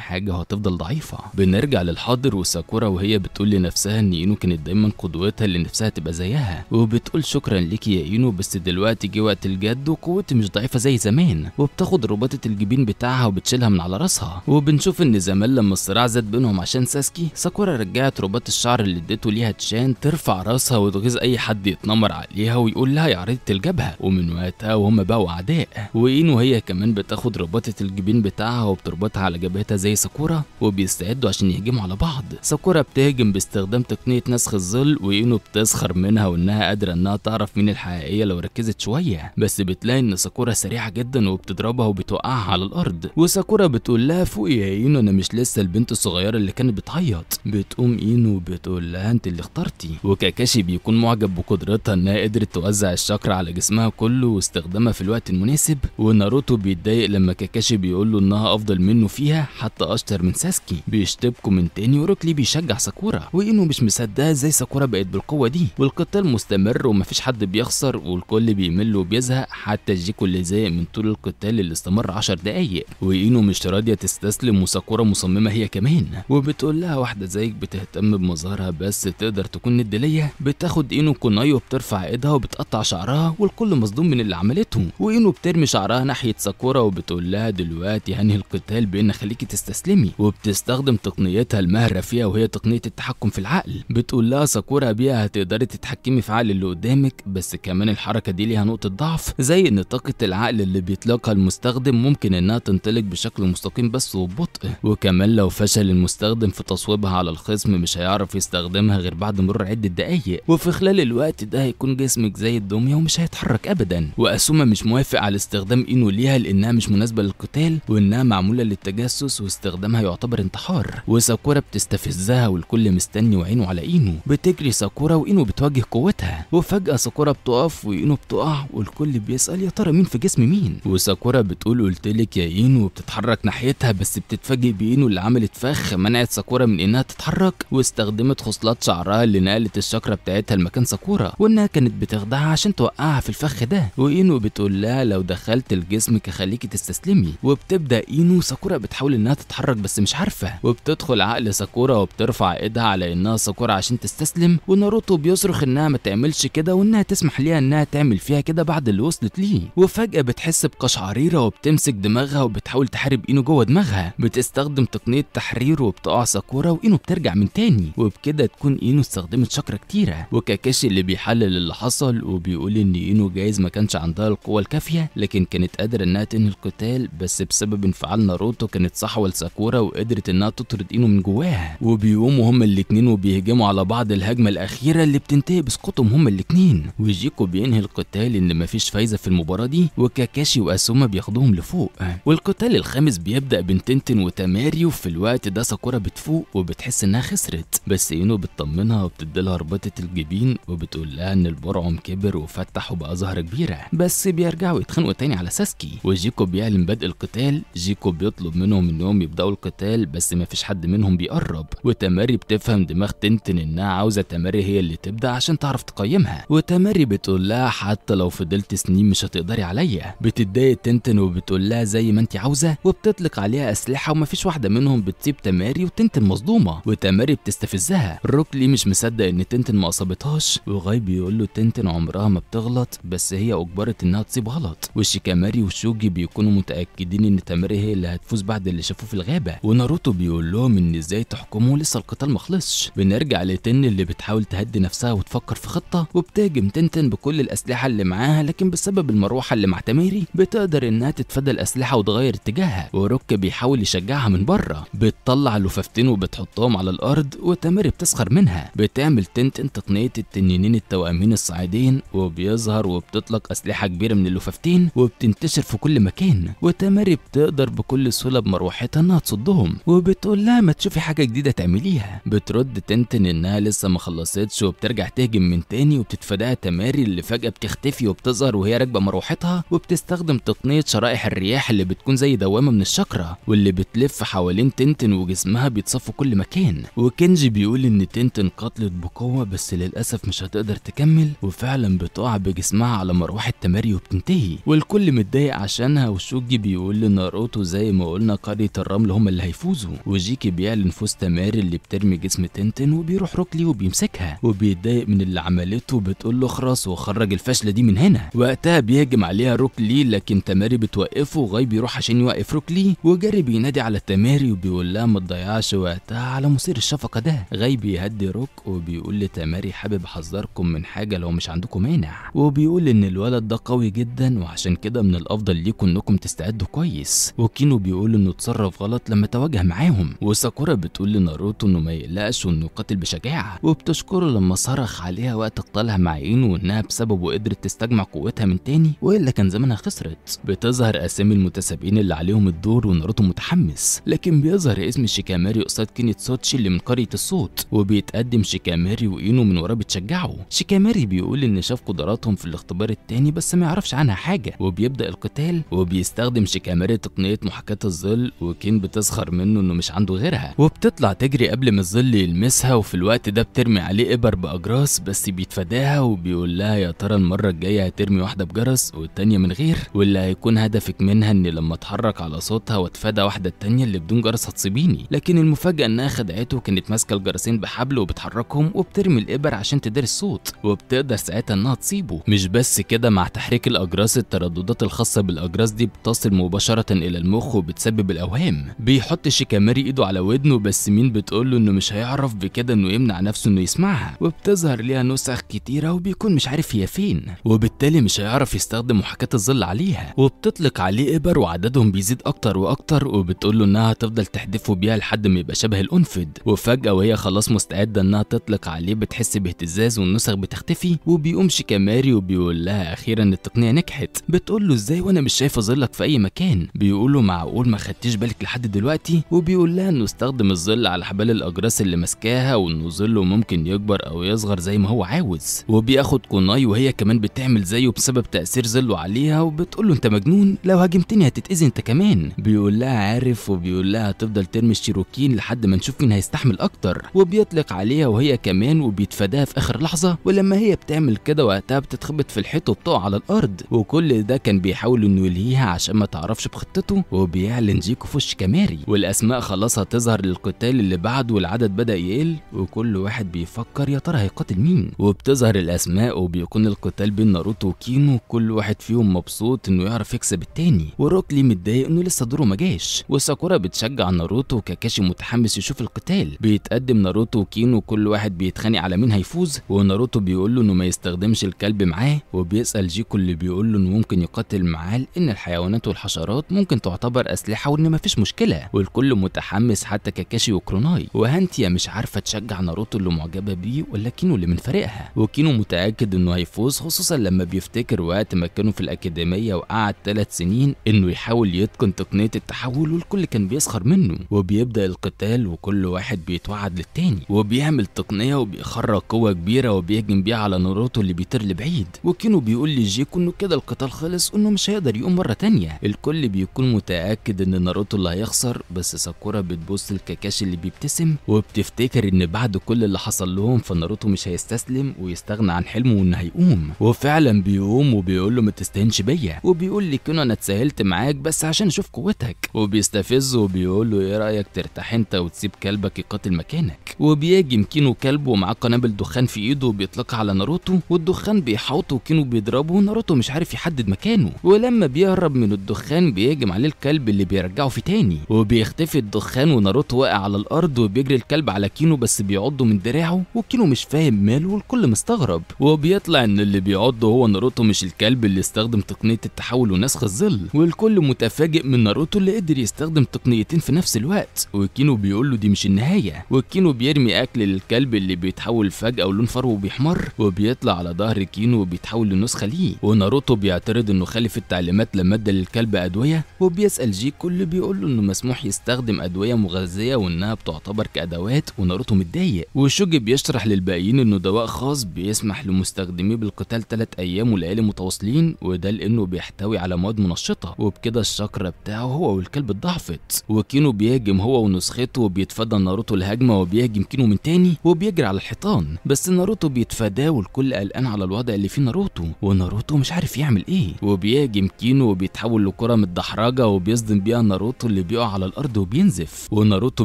حاجة وهتفضل ضعيفة. بنرجع للحاضر وساكورا وهي بتقول لنفسها ان اينو كانت دايما قدوتها اللي نفسها تبقى زيها، وبتقول شكرا ليكي يا اينو بس دلوقتي جه وقت الجد وقوتي مش ضعيفة زي زمان، وبتاخد رباطة الجبين بتاعها وبتشيلها من على راسها. وبنشوف ان زمان لما الصراع زاد بينهم عشان ساسكي، ساكورا رجعت رباط الشعر اللي اديته ليها تشان ترفع راسها وتغيظ اي حد يتنمر عليها ويقول لها يا عريضة الجبهة، ومن وقتها وهم بقوا اعداء. واينو هي كمان بتاخد رباطة الجبين بتاعها وبتربطها على جبهتها زي ساكورا وبيستعدوا عشان يهجموا على بعض. ساكورا بتهجم باستخدام تقنية نسخ الظل واينو بتسخر منها وانها قادرة انها تعرف مين الحقيقية لو ركزت شوية، بس بتلاقي ان ساكورا سريعة جدا وبتضربها وبتوقعها على الارض. وساكورا بتقول لها فوقي يا اينو انا مش لسه البنت الصغيرة اللي كانت بتعيط. بتقوم اينو بتقول لها انت اللي اخترتي. وكاكاشي بيكون معجب بقدرتها انها قدرت توزع الشاكرا على جسمها كله واستخدامها في الوقت المناسب. وناروتو بيتضايق لما كاكاشي بيقول له انها افضل منه فيها حتى اشطر من ساسكي. بيشتبكوا من تاني وروكلي بيشجع ساكورا واينو مش مصدقه ازاي ساكورا بقت بالقوه دي. والقتال مستمر ومفيش حد بيخسر والكل بيمل وبيزهق، حتى جيكو اللي زهق من طول القتال اللي استمر 10 دقايق. واينو مش راضيه تستسلم وساكورا مصممه هي كمان، وبتقول لها واحده زيك بتهتم بمظهرها بس تقدر تكون ند ليا. بتاخد اينو كوناي وبترفع ايدها وبتقطع شعرها والكل مصدوم من اللي عملته. واينو بترمي شعرها ناحيه ساكورا وبتقول لها دلوقتي هنهي القتال بان خليكي تستسلمي، وبتستخدم تقنيتها الماهره فيها وهي تقنيه التحكم في العقل. بتقول لها ساكورا بيها هتقدري تتحكمي في عقل اللي قدامك، بس كمان الحركه دي ليها نقطه ضعف زي ان طاقه العقل اللي بيطلقها المستخدم ممكن انها تنطلق بشكل مستقيم بس وببطء، وكمان لو فشل المستخدم في تصويبها على الخصم مش هيعرف يستخدمها غير بعد مرور عده دقايق، وفي خلال الوقت ده هيكون جسمك زي الدميه ومش هيتحرك ابدا. واسوما مش موافق على استخدام اينو ليها لانها مش مناسبه للقتال وانها معموله للتجسس واستخدامها يعتبر انتحار. وساكورا بتستفزها والكل مستني وعينه على اينو. بتجري ساكورا واينو بتواجه قوتها، وفجاه ساكورا بتقف واينو بتقع والكل بيسال يا ترى مين في جسم مين. وساكورا بتقول قلتلك يا اينو وبتتحرك ناحيتها، بس بتتفاجئ باينو اللي عملت فخ منعت ساكورا من انها تتحرك، واستخدمت خصلات شعرها اللي نقلت الشاكرا بتاعتها لمكان ساكورا وانها كانت بتخدعها عشان توقعها في الفخ ده. واينو بتقول لها لو دخلت لجسمك هخليكي تستسلمي. وبتبدا اينو ساكورا بتحاول انها تتحرك بس مش عارفه، وبتدخل عقل ساكورا وبترفع ايدها على انها ساكورا عشان تستسلم. وناروتو بيصرخ انها ما تعملش كده وانها تسمح ليها انها تعمل فيها كده بعد اللي وصلت ليه. وفجاه بتحس بقشعريره وبتمسك دماغها وبتحاول تحارب اينو جوه دماغها. بتستخدم تقنيه تحرير وبتقع ساكورا واينو بترجع من تاني، وبكده تكون اينو استخدمت شاكرا كتيره. وكاكاشي اللي بيحلل اللي حصل وبيقول ان اينو جايز ما كانش عندها القوه الكافيه لكن كانت قادره انها تنهي القتال، بس بسبب انفعال ناروتو كانت صحوه لساكورا وقدرت انها تطرد اينو من جواها. وبيقوموا هما الاتنين وبيهجموا على بعض الهجمه الاخيره اللي بتنتهي بسقوطهم هما الاتنين. وجيكو بينهي القتال ان مفيش فايزه في المباراه دي، وكاكاشي واسوما بياخدوهم لفوق. والقتال الخامس بيبدا بين تنتن وتاماري، وفي الوقت ده ساكورا بتفوق وبتحس انها خسرت، بس اينو بتطمنها وبتديلها رباطه الجبين وبتقول لها ان البرعم كبر وفتح وبقى زهره كبيره، بس بيرجعوا يتخانقوا تاني على ساسكي. وجيكو بيعلن بدء القتال. جيكو بيطلب منهم انهم يبداوا القتال بس مفيش حد منهم بيقرب، وتاماري بتفهم دماغ تنتن انها عاوزه تاماري هي اللي تبدا عشان تعرف تقيمها. وتاماري بتقول لها حتى لو فضلت سنين مش هتقدري عليا. بتتضايق تنتن وبتقول لها زي ما انت عاوزه، وبتطلق عليها اسلحه ومفيش واحده منهم بتسيب تاماري، وتنتن مصدومه وتاماري بتستفزها. روكلي مش مصدق ان تنتن ما اصابتهاش، وغاي بيقول له تنتن عمرها ما بتغلط بس هي اجبرت انها تصيب غلط. وشيكاماري وشوجي بيكونوا متاكدين ان تاماري هي اللي هتفوز بعد اللي شافوه في الغابه. وناروتو بيقول لهم ان ازاي تحكموا لسه القتال ما خلصش. بنرجع لتن اللي بتحاول تهدي نفسها وتفكر في خطه، وبتهجم تنتن بكل الاسلحه اللي معاها، لكن بسبب المروحه اللي مع تاماري بتقدر انها تتفادى الاسلحه وتغير اتجاهها. وروك بيحاول يشجعها من بره، بتطلع لفافتين وبتحطهم على الارض وتاماري بتسخر منها. بتعمل تنتن تقنيه التنينين التوأمين الصاعدين وبيظهر وبتطلق اسلحه كبيره من اللفافتين وبتنتشر في كل مكان. وتاماري بتقدر بكل سهوله بمروحتها انها تصدهم، وبتقول لها ما تشوفي حاجه جديده تعمليها. بترد تنتن انها لسه ما خلصتش وبترجع تهجم من تاني، وبتتفاداها تاماري اللي فجاه بتختفي وبتظهر وهي راكبه مروحتها، وبتستخدم تقنيه شرائح الرياح اللي بتكون زي دوامه من الشاكرا واللي بتلف حوالين تنتن وجسمها بيتصفوا كل مكان. وكنجي بيقول ان تنتن قتلت بقوه بس للاسف مش هتقدر تكمل، وفعلا بتقع بجسمها على مروحه تاماري وبتنتهي. والكل متضايق عشانها، وشوجي بيقول لناروتو زي ما قلنا قرية الرمل هم اللي هيفوزوا، وجيكي بيعلن فوز تماري اللي بترمي جسم تنتن، وبيروح روكلي وبيمسكها وبيتضايق من اللي عملته، بتقول له اخرس وخرج الفاشله دي من هنا. وقتها بيهجم عليها روكلي لكن تماري بتوقفه، وغاي بيروح عشان يوقف روكلي، وجاري بينادي على تماري وبيقول لها ما تضيعش وقتها على مثير الشفقه ده. غاي بيهدي روك وبيقول لتماري حابب احذركم من حاجه لو مش عندكم مانع، وبيقول ان الولد ده قوي جدا وعشان كده من الافضل ليكم انكم تستعدوا كويس. وكينو بيقول انه اتصرف غلط لما تواجه معاهم، وساكورا بتقول لناروتو انه ما يقلقش وانه يقاتل بشجاعه، وبتشكره لما صرخ عليها وقت قتالها مع اينو وانها بسببه قدرت تستجمع قوتها من تاني والا كان زمانها خسرت. بتظهر اسامي المتسابقين اللي عليهم الدور وناروتو متحمس، لكن بيظهر اسم شيكاماري قصاد كينيتسوتشي اللي من قرية الصوت، وبيتقدم شيكاماري واينو من وراه بتشجعه. شيكاماري بيقول ان شاف قدراتهم في الاختبار التاني بس ما يعرفش عنها حاجه، وبيبدا القتال وبيستخدم شيكاماري تقنيه محاكاه الظل، وكين بتسخر منه انه مش عنده غيرها، وبتطلع تجري قبل ما الظل يلمسها، وفي الوقت ده بترمي عليه ابر باجراس بس بيتفاداها، وبيقول لها يا ترى المره الجايه هترمي واحده بجرس والتانيه من غير، واللي هيكون هدفك منها ان لما اتحرك على صوتها واتفادى واحده التانيه اللي بدون جرس هتصيبيني. لكن المفاجاه انها خدعته، كانت ماسكه الجرسين بحبل وبتحركهم وبترمي الابر عشان تداري الصوت، وبتقدر ساعتها انها تصيبه. مش بس كده، مع تحريك الاجراس الترددات الخاصه بالاجراس دي بتصل مباشره الى المخ وبتسبب الاوهام. بيحط شيكاماري ايده على ودنه بس مين بتقوله انه مش هيعرف بكده انه يمنع نفسه انه يسمعها، وبتظهر ليها نسخ كتيره وبيكون مش عارف هي فين، وبالتالي مش هيعرف يستخدم محاكاه الظل عليها، وبتطلق عليه ابر وعددهم بيزيد اكتر واكتر، وبتقوله انها هتفضل تحدفه بيها لحد ما يبقى شبه الانفد. وفجاه وهي خلاص مستعده انها تطلق عليه بتحس باهتزاز والنسخ بتختفي، وبيقوم شيكاماري وبيقول لها اخيرا التقنيه نجحت. بتقول له ازاي وانا مش شايفه ظلك في اي مكان؟ بيقول له معقول ما خدتيش بالك لحد دلوقتي؟ وبيقول لها انه استخدم الظل على حبال الاجراس اللي ماسكاها، وانه ظله ممكن يكبر او يصغر زي ما هو عاوز، وبياخد كوناي وهي كمان بتعمل زيه بسبب تاثير ظله عليها، وبتقول له انت مجنون، لو هاجمتني هتتاذي انت كمان. بيقول لها عارف، وبيقول لها هتفضل ترمي الشيروكين لحد ما نشوف مين هيستحمل اكتر، وبيطلق عليها وهي كمان وبيتفاداها في اخر لحظه، ولما هي بتعمل كده وقتها بتتخبط في الحيط وبتقع على الارض، وكل ده كان بيحاول انه يلهيها عشان ما تعرفش بخطته. وبيعلن جيكو في وش كاماري، والاسماء خلاص هتظهر للقتال اللي بعده، والعدد بدا يقل وكل واحد بيفكر يا ترى هيقاتل مين، وبتظهر الاسماء وبيكون القتال بين ناروتو وكينو، كل واحد فيهم مبسوط انه يعرف يكسب التاني، وروكلي متضايق انه لسه دوره ما جاش، وساكورا بتشجع ناروتو، وكاكاشي متحمس يشوف القتال. بيتقدم ناروتو وكينو كل واحد بيتخانق على مين هيفوز، وناروتو بيقول له انه ما يستخدمش الكلب معاه، وبيسال جيكو اللي بيقول له انه ممكن يقاتل معاه لان الحيوانات والحشرات ممكن تعتبر اسلحه وان مفيش مشكله، والكل متحمس حتى كاكاشي وكروناي، وهانتيا مش عارفه تشجع ناروتو اللي معجبه بيه ولا كينو اللي من فريقها، وكينو متاكد انه هيفوز خصوصا لما بيفتكر وقت ما كانوا في الاكاديميه وقعد 3 سنين انه يحاول يتقن تقنيه التحول، والكل كان بيسخر منه. وبيبدا القتال وكل واحد بيتوعد للتاني، وبيعمل تقنيه وبيخرج قوه كبيره وبيهجم بيها على ناروتو اللي بيطير لبعيد، وكينو بيقول لجيكو انه كده القتال خلص وانه مش هيقدر يقوم مره تانيه. الكل بيكون متاكد ان ناروتو اللي هيخسر، بس ساكورا بتبص لكاكاشي اللي بيبتسم وبتفتكر ان بعد كل اللي حصل لهم فناروتو مش هيستسلم ويستغنى عن حلمه وانه هيقوم، وفعلا بيقوم وبيقول له ما تستهينش بيا، وبيقول لكينو انا اتساهلت معاك بس عشان اشوف قوتك، وبيستفزه وبيقول له ايه رايك ترتاح انت وتسيب كلبك يقاتل مكانك. وبيهاجم كينو كلبه ومعاه قنابل دخان في ايده وبيطلقها على ناروتو، والدخان بيحوطه وكينو بيضربه وناروتو مش عارف يحدد مكانه، ولما بيهرب من الدخان بيهجم عليه الكلب اللي بيرجعه في تاني، وبيختفي الدخان وناروتو واقع على الارض، وبيجري الكلب على كينو بس بيعضه من دراعه، وكينو مش فاهم ماله والكل مستغرب، وبيطلع ان اللي بيعضه هو ناروتو مش الكلب اللي استخدم تقنيه التحول ونسخ الظل، والكل متفاجئ من ناروتو اللي قدر يستخدم تقنيتين في نفس الوقت، وكينو بيقول له دي مش النهايه، وكينو بيرمي اكل للكلب اللي بيتحول فجاه ولون فروه بيحمر، وبيطلع على ظهر كينو وبيتحول لنسخه ليه، وناروتو بيعترض انه خالف التعليمات لما ادى للكلب ادويه، وبيسال جيكو اللي بيقول له انه مسموح يستخدم ادويه مغذيه وانها بتعتبر كادوات، وناروتو متضايق، وشوجي بيشرح للباقيين انه دواء خاص بيسمح لمستخدميه بالقتال 3 ايام وليالي متواصلين، وده لانه بيحتوي على مواد منشطه، وبكده الشاكرا بتاعه هو والكلب اتضاعفت، وكينو بيهاجم هو ونسخته وبيتفادى ناروتو الهجمه، وبيهاجم كينو من تاني وبيجري على الحيطان، بس ناروتو بيتفاداه والكل قلقان على الوضع اللي فيه ناروتو، وناروتو مش عارف يعمل ايه، وبيهاجم كينو وبيتحول لكرة متدحرجة وبيصدم بيها ناروتو اللي بيقع على الارض وبينزف، وناروتو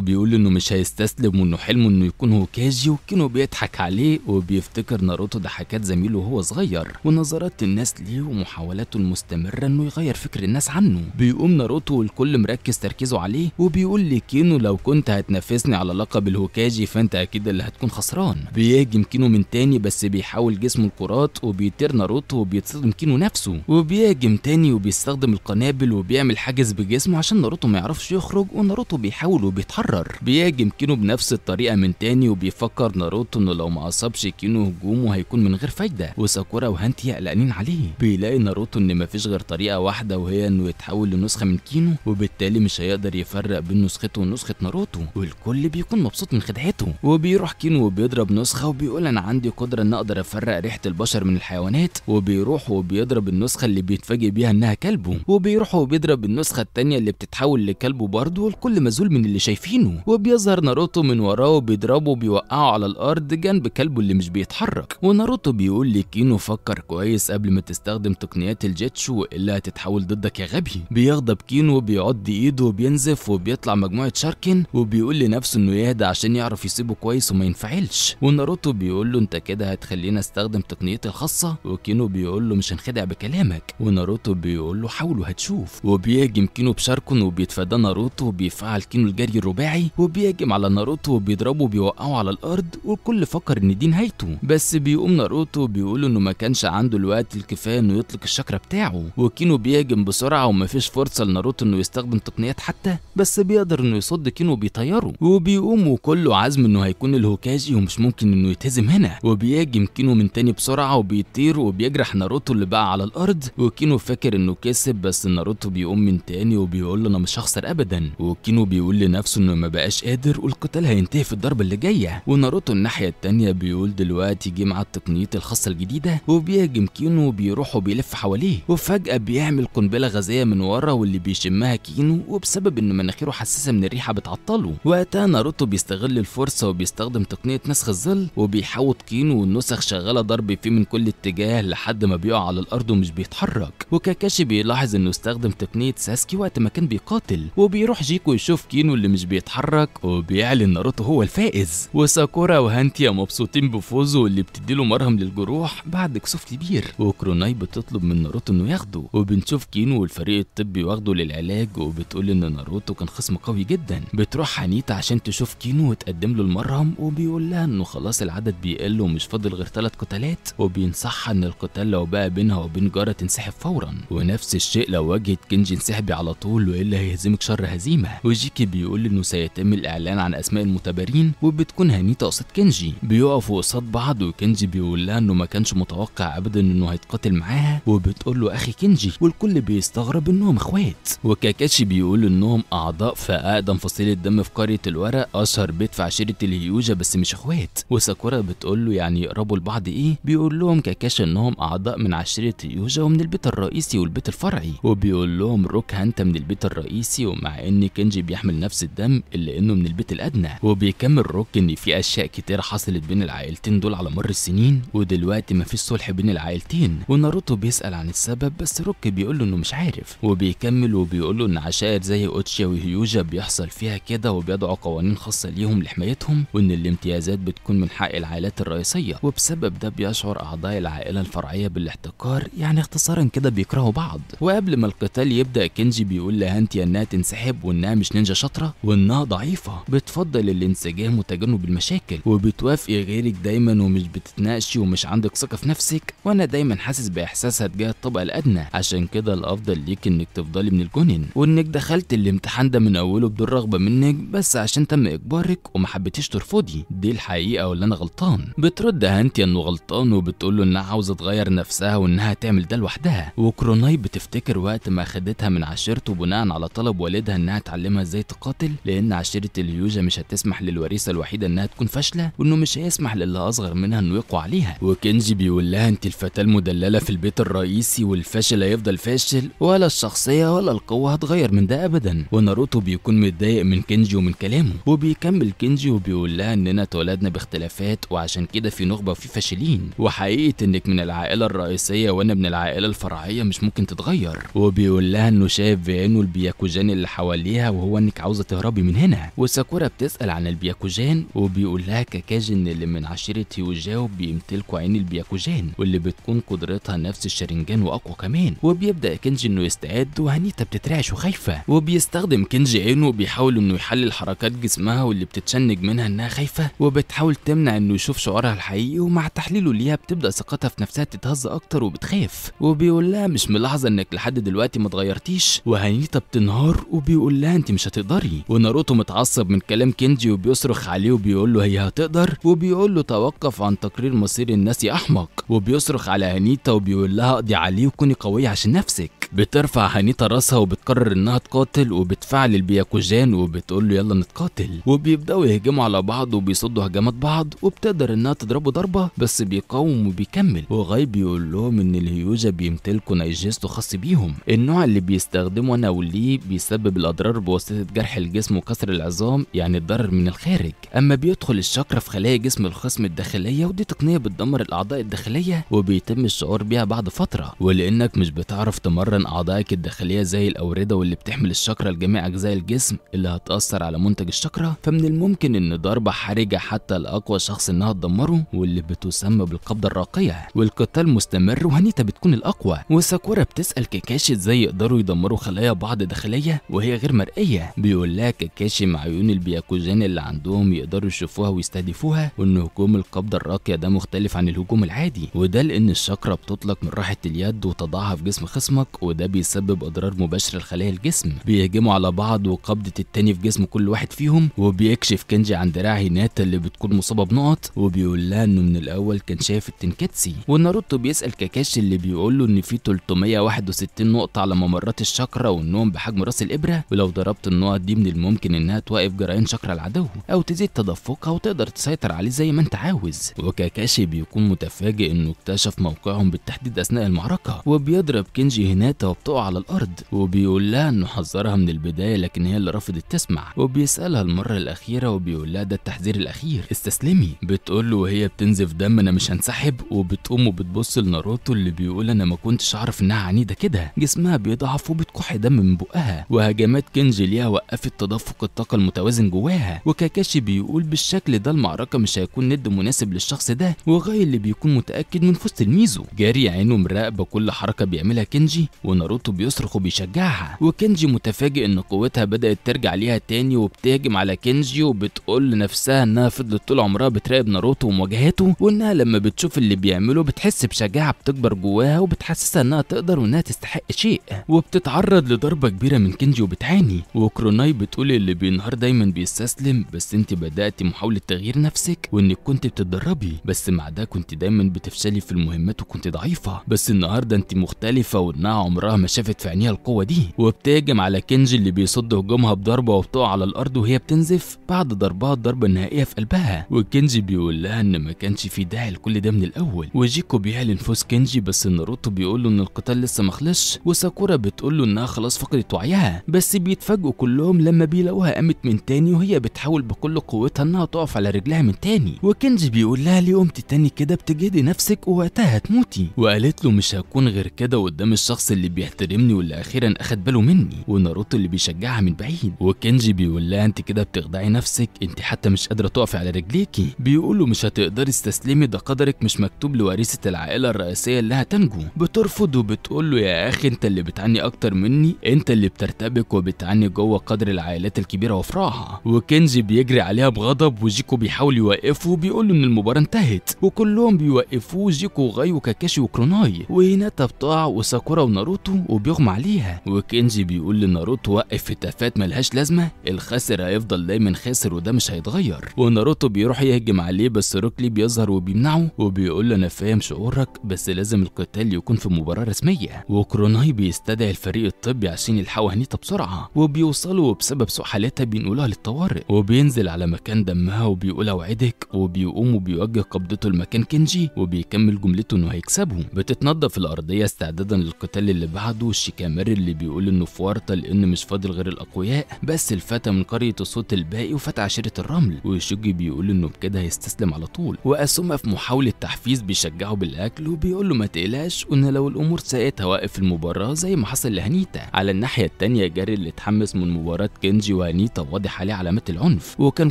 بيقول انه مش هيستسلم وانه حلمه انه يكون هوكاجي، وكينو بيضحك عليه وبيفتكر ناروتو ضحكات زميله وهو صغير ونظرات الناس ليه ومحاولاته المستمرة انه يغير فكر الناس عنه. بيقوم ناروتو والكل مركز تركيزه عليه وبيقول لكينو لو كنت هتنافسني على لقب الهوكاجي فانت اكيد اللي هتكون خسران. بيهاجم كينو من تاني بس بيحاول جسمه الكرات وبيطير ناروتو وبيتصدم كينو نفسه، وبيهاجم تاني وبيستخدم القنابل وبيعمل حاجز بجسمه عشان ناروتو ما يعرفش يخرج، وناروتو بيحاول وبيتحرر. بيهاجم كينو بنفس الطريقة من تاني وبيفكر ناروتو انه لو ما اصابش كينو هجومه هيكون من غير فايدة، وساكورا وهانتي قلقانين عليه. بيلاقي ناروتو ان مفيش غير طريقة واحدة وهي انه يتحول لنسخة من كينو، وبالتالي مش هيقدر يفرق بين نسخته ونسخة ناروتو، والكل بيكون مبسوط من خدعته. وبيروح كينو وبيضرب نسخة وبيقول انا عندي قدرة ان اقدر افرق ريحة البشر من الحيوانات، وبيروح وبيضرب النسخة اللي بيتفاجئ بيها انها كلبه، وبيروح وبيضرب النسخة التانية اللي بتتحول لكلبه برضه، والكل مذهول من اللي شايفينه. وبيظهر ناروتو من وراه وبيضربه وبيوقعه على الارض جنب كلبه اللي مش بيتحرك، وناروتو بيقول لكينو فكر كويس قبل ما تستخدم تقنيات الجيتشو والا هتتحول ضدك يا غبي. بيغضب كينو وبيعض ايده وبينزف وبيطلع مجموعة شاركن، وبيقول لنفسه انه يهدى عشان يعرف يسيبه كويس وما ينفعلش. وناروتو بيقول له انت كده هتخلينا استخدم تقنيتي الخاصة، وكينو بيقول له مش هنخدع بكلامك، وناروتو بيقول له حاول وهتشوف. وبيهاجم كينو بشاركن وبيتفادى ناروتو وبيفعل كينو الجري الرباعي، وبيهاجم على ناروتو وبيضربه وبيوقعه على الارض، والكل فكر ان دي نهايته. بس بيقوم ناروتو بيقول انه ما كانش عنده الوقت الكفايه انه يطلق الشاكرا بتاعه، وكينو بيهاجم بسرعه ومفيش فرصه لناروتو انه يستخدم تقنيات حتى، بس بيقدر انه يصد كينو وبيطيره، وبيقوم وكله عزم انه هيكون الهوكاجي ومش ممكن انه يتهزم هنا. وبيهاجم كينو من تاني بسرعه وبيطير وبيجرح ناروتو اللي بقى على الارض، وكينو فاكر انه كسب، بس ناروتو بيقوم من تاني وبيقول له انا مش هخسر ابدا، وكينو بيقول لنفسه انه ما بقاش قادر والقتال هينتهي في الضربه اللي جايه. وناروتو الناحيه التانيه بيقول دلوقتي جه مع التقنيه الخاصه الجديده، وبيهاجم كينو وبيروح وبيلف حواليه، وفجاه بيعمل قنبله غازيه من ورا واللي بيشمها كينو، وبسبب ان مناخيره حساسه من الريحه بتعطله. وقتها ناروتو بيستغل الفرصه وبيستخدم تقنيه نسخ الظل وبيحوط كينو، والنسخ شغاله ضرب فيه من كل اتجاه لحد ما بيقع على الارض ومش بيتحرك. وكاكاشي بيلاحظ انه استخدم تقنيه ساسكي وقت ما كان بيقاتل، وبيروح جيكو يشوف كينو اللي مش بيتحرك وبيعلن ناروتو هو الفائز. وساكورا وهانتيا مبسوطين بفوزه اللي بتديله مرهم للجروح بعد كسوف كبير، وكروناي بتطلب من ناروتو انه ياخده، وبنشوف كينو والفريق الطبي واخده للعلاج، وبتقول ان ناروتو كان خصم قوي جدا. بتروح هانيتا عشان تشوف كينو وتقدم له المرهم، وبيقول لها انه خلاص العدد بيقل ومش فاضل غير 3 قتالات، وبينصحها ان القتال لو بقى بينها وبين جارة تنسحب فورا، ونفس الشيء لو واجهت كينجي انسحبي على طول والا هيهزمك شر هزيمه. وجيكي بيقول انه سيتم الاعلان عن اسماء المتبارين، وبتكون هانيتا قصاد كينجي، بيقفوا قصاد بعض، وكينجي بيقول لها انه ما كانش متوقع ابدا انه هيتقاتل معاها، وبتقول له اخي كينجي، والكل بيستغرب انهم اخوات. وكاكاشي بيقول انهم اعضاء في اقدم فصيله دم في قريه الورق، اشهر بيت في عشيره الهيوجا، بس مش اخوات. وساكورا بتقول له يعني يقربوا لبعض ايه؟ بيقول لهم كاكاشي انهم اعضاء من عشيره هيوجا ومن البيت الرئيسي والبيت الفرعي، وبيقول لهم روك هانتا من البيت الرئيسي، ومع ان كينجي بيحمل نفس الدم الا انه من البيت الادنى. وبيكمل روك ان في اشياء كتير حصلت بين العائلتين دول على مر السنين، ودلوقتي مفيش صلح بين العائلتين. وناروتو بيسال عن السبب، بس روك بيقول له انه مش عارف. وبيكمل وبيقول له ان عشائر زي اوتشيا وهيوجا بيحصل فيها كده، وبيضعوا قوانين خاصه ليهم لحمايتهم، وان الامتيازات بتكون من حق العائلات الرئيسيه، وبسبب ده بيشعر اعضاء العائله الفرعيه بالاحتكار، يعني اختصارا كده بيكرهوا بعض. وقبل ما القتال يبدا كينجي بيقول لهانتيا انها تنسحب، وانها مش نينجا شاطره، وانها ضعيفه بتفضل الانسجام وتجنب المشاكل، وبتوافقي غيرك دايما ومش بتتناقشي ومش عندك ثقه في نفسك، وانا دايما حاسس باحساسها تجاه الطبقه الادنى، عشان كده الافضل ليك انك تفضلي من الجنن، وانك دخلت الامتحان ده من اوله بدون رغبه منك، بس عشان تم اجبارك وما حبيتيش ترفضي، دي الحقيقه ولا انا غلطان؟ بترد هانتيا انه غلطان، وبتقول له انها عاوزه تغير نفسها وانها تعمل ده لوحدها. وكروناي بتفتكر وقت ما اخدتها من عشيرته بناء على طلب والدها انها تعلمها ازاي تقاتل، لان عشيره الهيوجا مش هتسمح للوريثه الوحيده انها تكون فاشله، وانه مش هيسمح للي اصغر منها انه يقوى عليها. وكينجي بيقول لها انت الفتاه المدلله في البيت الرئيسي، والفاشل هيفضل فاشل، ولا الشخصيه ولا القوه هتغير من ده ابدا. وناروتو بيكون متضايق من كينجي ومن كلامه، وبيكمل كينجي وبيقول لها اننا اتولدنا باختلافات، وعشان كده في نخبه وفي فاشلين، وحقيقه انك من العائله الرئيسيه وانا من العائله العائلة الفرعية مش ممكن تتغير، وبيقول لها انه شايف بعينه البياكوجان اللي حواليها وهو انك عاوزة تهربي من هنا. وساكورا بتسأل عن البياكوجان وبيقول لها كاكاجي ان اللي من عشيرة هيوجاو بيمتلكوا عين البياكوجان واللي بتكون قدرتها نفس الشرنجان واقوى كمان. وبيبدأ كنجي انه يستعد وهانيتا بتترعش وخايفة، وبيستخدم كنجي عينه وبيحاول انه يحلل حركات جسمها واللي بتتشنج منها انها خايفة، وبتحاول تمنع انه يشوف شعورها الحقيقي. ومع تحليله ليها بتبدأ ثقتها في نفسها تتهز اكتر وبتخاف، وبيقول لها مش ملاحظة انك لحد دلوقتي ما اتغيرتيش. وهانيتا بتنهار وبيقول لها انت مش هتقدري. وناروتو متعصب من كلام كنجي وبيصرخ عليه وبيقول له هي هتقدر، وبيقول له توقف عن تقرير مصير الناس يا احمق. وبيصرخ على هانيتا وبيقول لها اقضي عليه وكوني قوية عشان نفسك. بترفع هانيتا راسها وبتقرر انها تقاتل وبتفعل البياكوجان وبتقول له يلا نتقاتل. وبيبداوا يهجموا على بعض وبيصدوا هجمات بعض، وبتقدر انها تضربه ضربه بس بيقاوم وبيكمل. وغاي بيقول لهم ان الهيوجا بيمتلكوا نايجيستو خاص بيهم، النوع اللي بيستخدمه انا وليه بيسبب الاضرار بواسطه جرح الجسم وكسر العظام، يعني الضرر من الخارج. اما بيدخل الشاكرا في خلايا جسم الخصم الداخليه، ودي تقنيه بتدمر الاعضاء الداخليه وبيتم الشعور بيها بعد فتره. ولانك مش بتعرف تمرن اعضائك الداخليه زي الاورده واللي بتحمل الشاكرا لجميع اجزاء الجسم اللي هتاثر على منتج الشاكرا، فمن الممكن ان ضربه حرجه حتى لاقوى شخص انها تدمره، واللي بتسمى بالقبضه الراقيه. والقتال مستمر وهانيتا بتكون الاقوى. وساكورا بتسال كاكاشي ازاي يقدروا يدمروا خلايا بعض داخليه وهي غير مرئيه. بيقول لها كاكاشي مع عيون البياكوجان اللي عندهم يقدروا يشوفوها ويستهدفوها، وان هجوم القبضه الراقيه ده مختلف عن الهجوم العادي، وده لان الشاكرا بتطلق من راحه اليد وتضعها في جسم خصمك، وده بيسبب اضرار مباشره لخلايا الجسم. بيهجموا على بعض وقبضه التاني في جسم كل واحد فيهم. وبيكشف كنجي عن دراع هيناتا اللي بتكون مصابه بنقط، وبيقول لها انه من الاول كان شايف التنكاتسي. وناروتو بيسال كاكاشي اللي بيقول له ان في 361 نقطه على ممرات الشاكرا وانهم بحجم راس الابره، ولو ضربت النقط دي من الممكن انها توقف جريان شاكرا العدو او تزيد تدفقها وتقدر تسيطر عليه زي ما انت عاوز. وكاكاشي بيكون متفاجئ انه اكتشف موقعهم بالتحديد اثناء المعركه، وبيضرب كنجي هيناتا وبتقع على الارض، وبيقول لها انه حذرها من البدايه لكن هي اللي رفضت تسمع. وبيسالها المره الاخيره وبيقول لها ده التحذير الاخير، استسلمي. بتقول له وهي بتنزف دم انا مش هنسحب. وبتقوم وبتبص لناروتو اللي بيقول انا ما كنتش اعرف انها عنيده كده. جسمها بيضعف وبتكح دم من بقها، وهجمات كنجي ليها وقفت تدفق الطاقه المتوازن جواها. وكاكاشي بيقول بالشكل ده المعركه مش هيكون ند مناسب للشخص ده. وغاي اللي بيكون متاكد من فوز تلميذه جاري عينه مراقبه كل حركه بيعملها كنجي، وناروتو بيصرخ وبيشجعها. وكنجي متفاجئ ان قوتها بدات ترجع ليها تاني، وبتهجم على كنجي وبتقول لنفسها انها فضلت طول عمرها بتراقب ناروتو ومواجهاته، وانها لما بتشوف اللي بيعمله بتحس بشجاعه بتكبر جواها وبتحسسها انها تقدر وانها تستحق شيء. وبتتعرض لضربه كبيره من كنجي وبتعاني. وكروناي بتقول اللي بينهار دايما بيستسلم، بس انت بداتي محاوله تغيير نفسك وانك كنت بتتدربي، بس مع ده كنت دايما بتفشلي في المهمات وكنت ضعيفه، بس النهارده انت مختلفه وانها عمرها ما شافت في عينيها القوه دي. وبتهجم على كنجي اللي بيصد هجومها بضربه وبتقع على الارض وهي بتنزف بعد ضربها الضربه النهائيه في قلبها. وكنجي بيقول لها ان ما كانش في داعي لكل ده من الاول. وجيكو بيعلن فوز كنجي، بس ناروتو بيقول له ان القتال لسه ما خلصش. وساكورا بتقول له انها خلاص فقدت وعيها، بس بيتفاجئوا كلهم لما بيلاقوها قامت من تاني وهي بتحاول بكل قوتها انها تقف على رجلها من تاني. وكنجي بيقول لها ليه قمتي تاني كده؟ بتجهدي نفسك ووقتها هتموتي. وقالت له مش هكون غير كده قدام الشخص اللي بيحترمني واللي اخيرا اخد باله مني. وناروتو اللي بيشجعها من بعيد. وكنجي بيقول لها انت كده بتخدعي نفسك، انت حتى مش قادره تقفي على رجليكي. بيقولوا مش هتقدري تستسلمي، ده قدرك مش مكتوب لوريثه العائله الرئيسيه اللي هتنجو. بترفض وبتقول له يا اخي انت اللي بتعاني اكتر مني، انت اللي بترتبك وبتعاني جوه قدر العائلات الكبيره وفراعها. وكنجي بيجري عليها بغضب، وجيكو بيحاول يوقفه وبيقول له ان المباراه انتهت، وكلهم بيوقفوه جيكو وغاي وكاكاشي وكروناي. وهيناتا بتقع وساكورا وناروتو وبيغمى عليها. وكنجي بيقول لناروتو وقف هتافات ملهاش لازمه، الخاسر هيفضل دايما خاسر وده مش هيتغير. وناروتو بيروح يهجم عليه بس روكلي بيظهر وبيمنعه وبيقول له انا فاهم شعورك بس لازم القتال يكون في مباراه رسميه. وكروناي بيستدعي الفريق الطبي عشان يلحقوا هانيتا بسرعه، وبيوصلوا وبسبب سوء حالتها بينقلوها للطوارئ. وبينزل على مكان دمها وبيقول اوعدك، وبيقوم وبيوجه قبضته لمكان كنجي وبيكمل جملته انه هيكسبه. بتتنضف الارضيه استعدادا للقتال اللي بعده شيكاماري اللي بيقول انه في ورطه لان مش فاضل غير الاقوياء بس الفتى من قريه الصوت الباقي وفتى عشيره الرمل، وشوجي بيقول انه بكده هيستسلم على طول، واسوما في محاوله تحفيز بيشجعه بالاكل وبيقول له ما تقلقش وان لو الامور ساءت هوقف المباراه زي ما حصل لهانيتا. على الناحيه الثانيه جاري اللي اتحمس من مباراه كينجي وهانيتا واضح عليه علامات العنف، وكان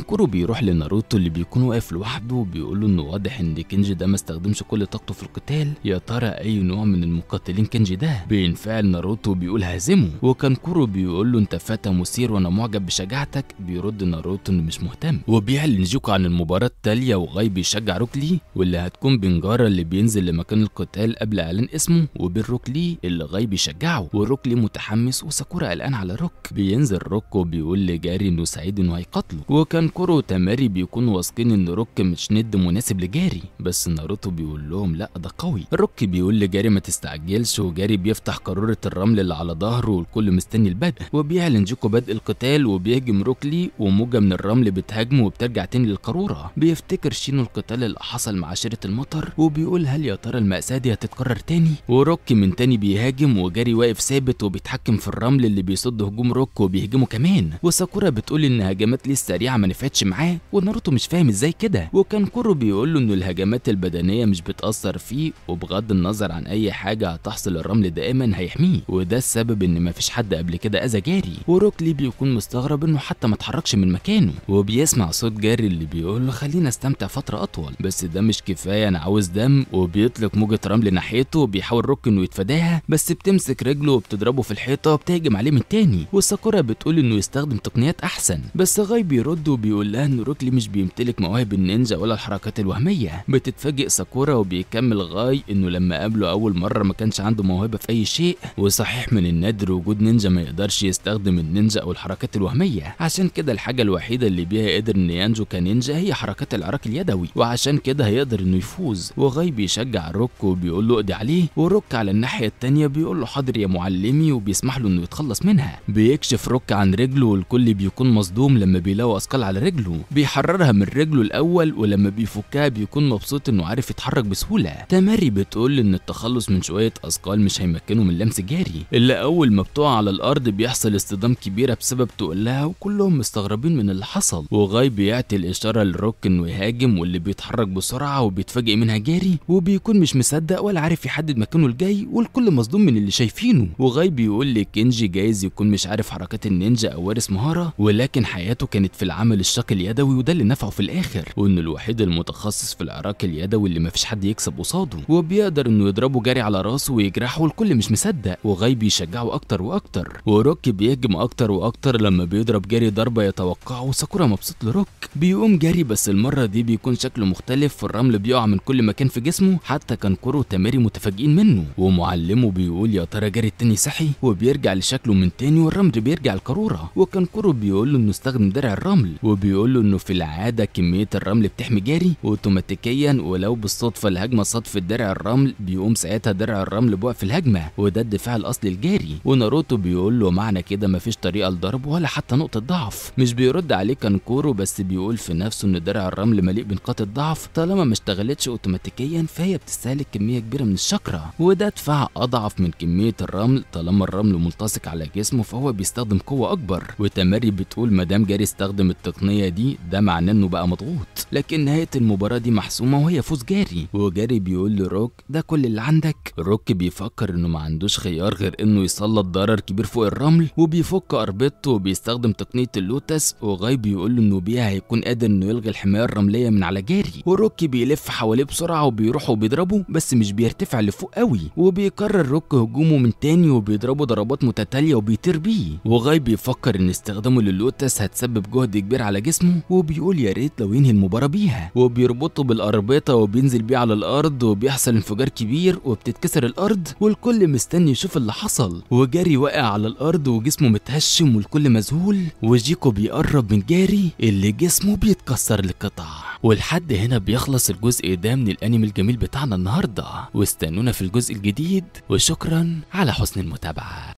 كورو بيروح لناروتو اللي بيكون واقف لوحده وبيقول له انه واضح ان كينجي ده ما استخدمش كل طاقته في القتال، يا ترى اي نوع من المقاتلين كينجي ده؟ بينفعل ناروتو بيقول هزمه، وكان كورو بيقول له انت فتى مثير وانا معجب بشجاعتك، بيرد ناروتو انه مش مهتم، وبيعلن جوكو عن المباراه التاليه وغاي بيشجع روك لي واللي هتكون بين جارا اللي بينزل لمكان القتال قبل اعلان اسمه وبين روك لي اللي غاي بيشجعه، وروك لي متحمس وساكورا قلقان على روك. بينزل روك وبيقول لجاري انه سعيد انه هيقاتله، وكان كورو وتاماري بيكونوا واثقين ان روك مش ند مناسب لجاري، بس ناروتو بيقول لهم لا ده قوي. روك بيقول لجاري ما تستعجلش، وجاري بيفتح قارورة الرمل اللي على ظهره والكل مستني البدء، وبيعلن جوكو بدء القتال وبيهجم روك لي وموجة من الرمل بتهاجمه وبترجع تاني للقارورة. بيفتكر شينو القتال اللي حصل مع عشيرة المطر وبيقول هل يا ترى المأساة دي هتتكرر تاني؟ وروك من تاني بيهاجم وجاري واقف ثابت وبيتحكم في الرمل اللي بيصد هجوم روك وبيهجمه كمان، وساكورا بتقول ان هجمات ليه السريعة ما نفعتش معاه وناروتو مش فاهم ازاي كده، وكان كورو بيقول له انه الهجمات البدنية مش بتأثر فيه وبغض النظر عن اي حاجة هتحصل الرمل دائما هيحميه، وده السبب ان مفيش حد قبل كده اذى جاري. وروك لي بيكون مستغرب انه حتى ما اتحركش من مكانه، وبيسمع صوت جاري اللي بيقول له خلينا استمتع فترة اطول، بس ده مش كفاية انا عاوز دم، وبيطلق موجة رمل ناحيته وبيحاول روك انه يتفاداها بس بتمسك رجله وبتضربه في الحيطة وبتهجم عليه من تاني، وساكورا بتقول انه يستخدم تقنيات احسن، بس غاي بيرد وبيقول لها ان روك لي مش بيمتلك مواهب النينجا ولا الحركات الوهمية. بتتفاجئ ساكورا وبيكمل غاي انه لما قابله اول مرة ما كانش عنده موهبة في اي شيء، وصحيح من النادر وجود نينجا ما يقدرش يستخدم النينجا او الحركات الوهمية، عشان كده الحاجة الوحيدة اللي بيها قدر ان ينجو كنينجا هي حركات العراك اليدوي، وعشان كده هيقدر انه يفوز. وغاي بيشجع روك وبيقول له اقضي عليه، وروك على الناحية التانية بيقول له حاضر يا معلمي وبيسمح له انه يتخلص منها. بيكشف روك عن رجله والكل بيكون مصدوم لما بيلاقوا اثقال على رجله، بيحررها من رجله الاول ولما بيفكها بيكون مبسوط انه عارف يتحرك بسهولة. تاماري بتقول ان التخلص من شوية اثقال مش هيمكنه من لمس جاري اللي اول ما بتقع على الارض بيحصل اصطدام كبيرة بسبب تقلها، وكلهم مستغربين من اللي حصل، وغاي بيعطي الاشارة لروك انه يهاجم واللي بيتحرك بسرعة وبيتفاجئ منها جاري وبيكون مش مصدق ولا عارف يحدد مكانه الجاي، والكل مصدوم من اللي شايفينه. وغاي بيقول لكينجي جايز يكون مش عارف حركات النينجا او وارث مهارة، ولكن حياته كانت في العمل الشاق اليدوي وده اللي نفعه في الاخر، وانه الوحيد المتخصص في العراك اليدوي اللي مفيش حد يكسب قصاده، وبيقدر انه يضربه جاري على راسه ويجرحه والكل مش مصدق، وغاي بيشجعه اكتر واكتر، وروك بيهجم اكتر واكتر لما بيضرب جاري ضربة يتوقعه، وساكورا مبسوط لروك. بيقوم جاري بس المرة دي بيكون شكله مختلف، والرمل بيقع من كل مكان في جسمه، حتى كان كورو وتاماري متفاجئين منه، ومعلمه بيقول يا ترى جاري التاني صحي، وبيرجع لشكله من تاني والرمل بيرجع القارورة. وكان كورو بيقول له انه استخدم درع الرمل، وبيقول له انه في العادة كمية الرمل بتحمي جاري اوتوماتيكيا، ولو بالصدفة الهجمة صدفت درع الرمل بيقوم ساعتها درع الرمل بوقف الهجمة، وده الدفاع الاصلي لجاري. وناروتو بيقول له معنى كده مفيش طريقة لضربه ولا حتى نقطة ضعف، مش بيرد عليه كان كورو بس بيقول في نفسه ان درع الرمل مليء بنقاط الضعف، طالما ما اشتغلتش اوتوماتيكيا فهي بتستهلك كمية كبيرة من الشاكرا، وده دفاع اضعف من كمية الرمل، طالما الرمل ملتصق على جسمه فهو بيستخدم قوة اكبر. وتاماري بتقول مادام جاري استخدم التقنية دي ده معناه انه بقى مضغوط، لكن نهاية المباراة دي محسومة وهي فوز جاري. وجاري بيقول لروك ده كل اللي عندك. روك بيفكر انه ما عندوش خيار غير انه يسلط ضرر كبير فوق الرمل، وبيفك اربطته وبيستخدم تقنية اللوتس، وغاي بيقول له انه بيها هيكون قادر انه يلغي الحماية الرملية من على جاري. وروك بيلف حواليه بسرعة وبيروح وبيضربه بس مش بيرتفع لفوق قوي، وبيكرر روك هجومه من تاني وبيضربه ضربات متتالية وبيطير بيه. وغاي بيفكر ان استخدامه للوتس هتسبب جهد كبير على جسمه، وبيقول يا ريت لو ينهي المباراة بيها، وبيربطه بالاربطة وبينزل بيه على الارض وبيحصل انفجار كبير وبتتكسر الارض، والكل مستني يشوف اللي حصل، وجاري واقع على الارض وجسمه متهشم والكل مذهول، وجيكو بيقرب من جاري اللي جسمه بيتكسر لقطع. ولحد هنا بيخلص الجزء ده من الانمي الجميل بتاعنا النهارده، واستنونا في الجزء الجديد، وشكرا على حسن المتابعة.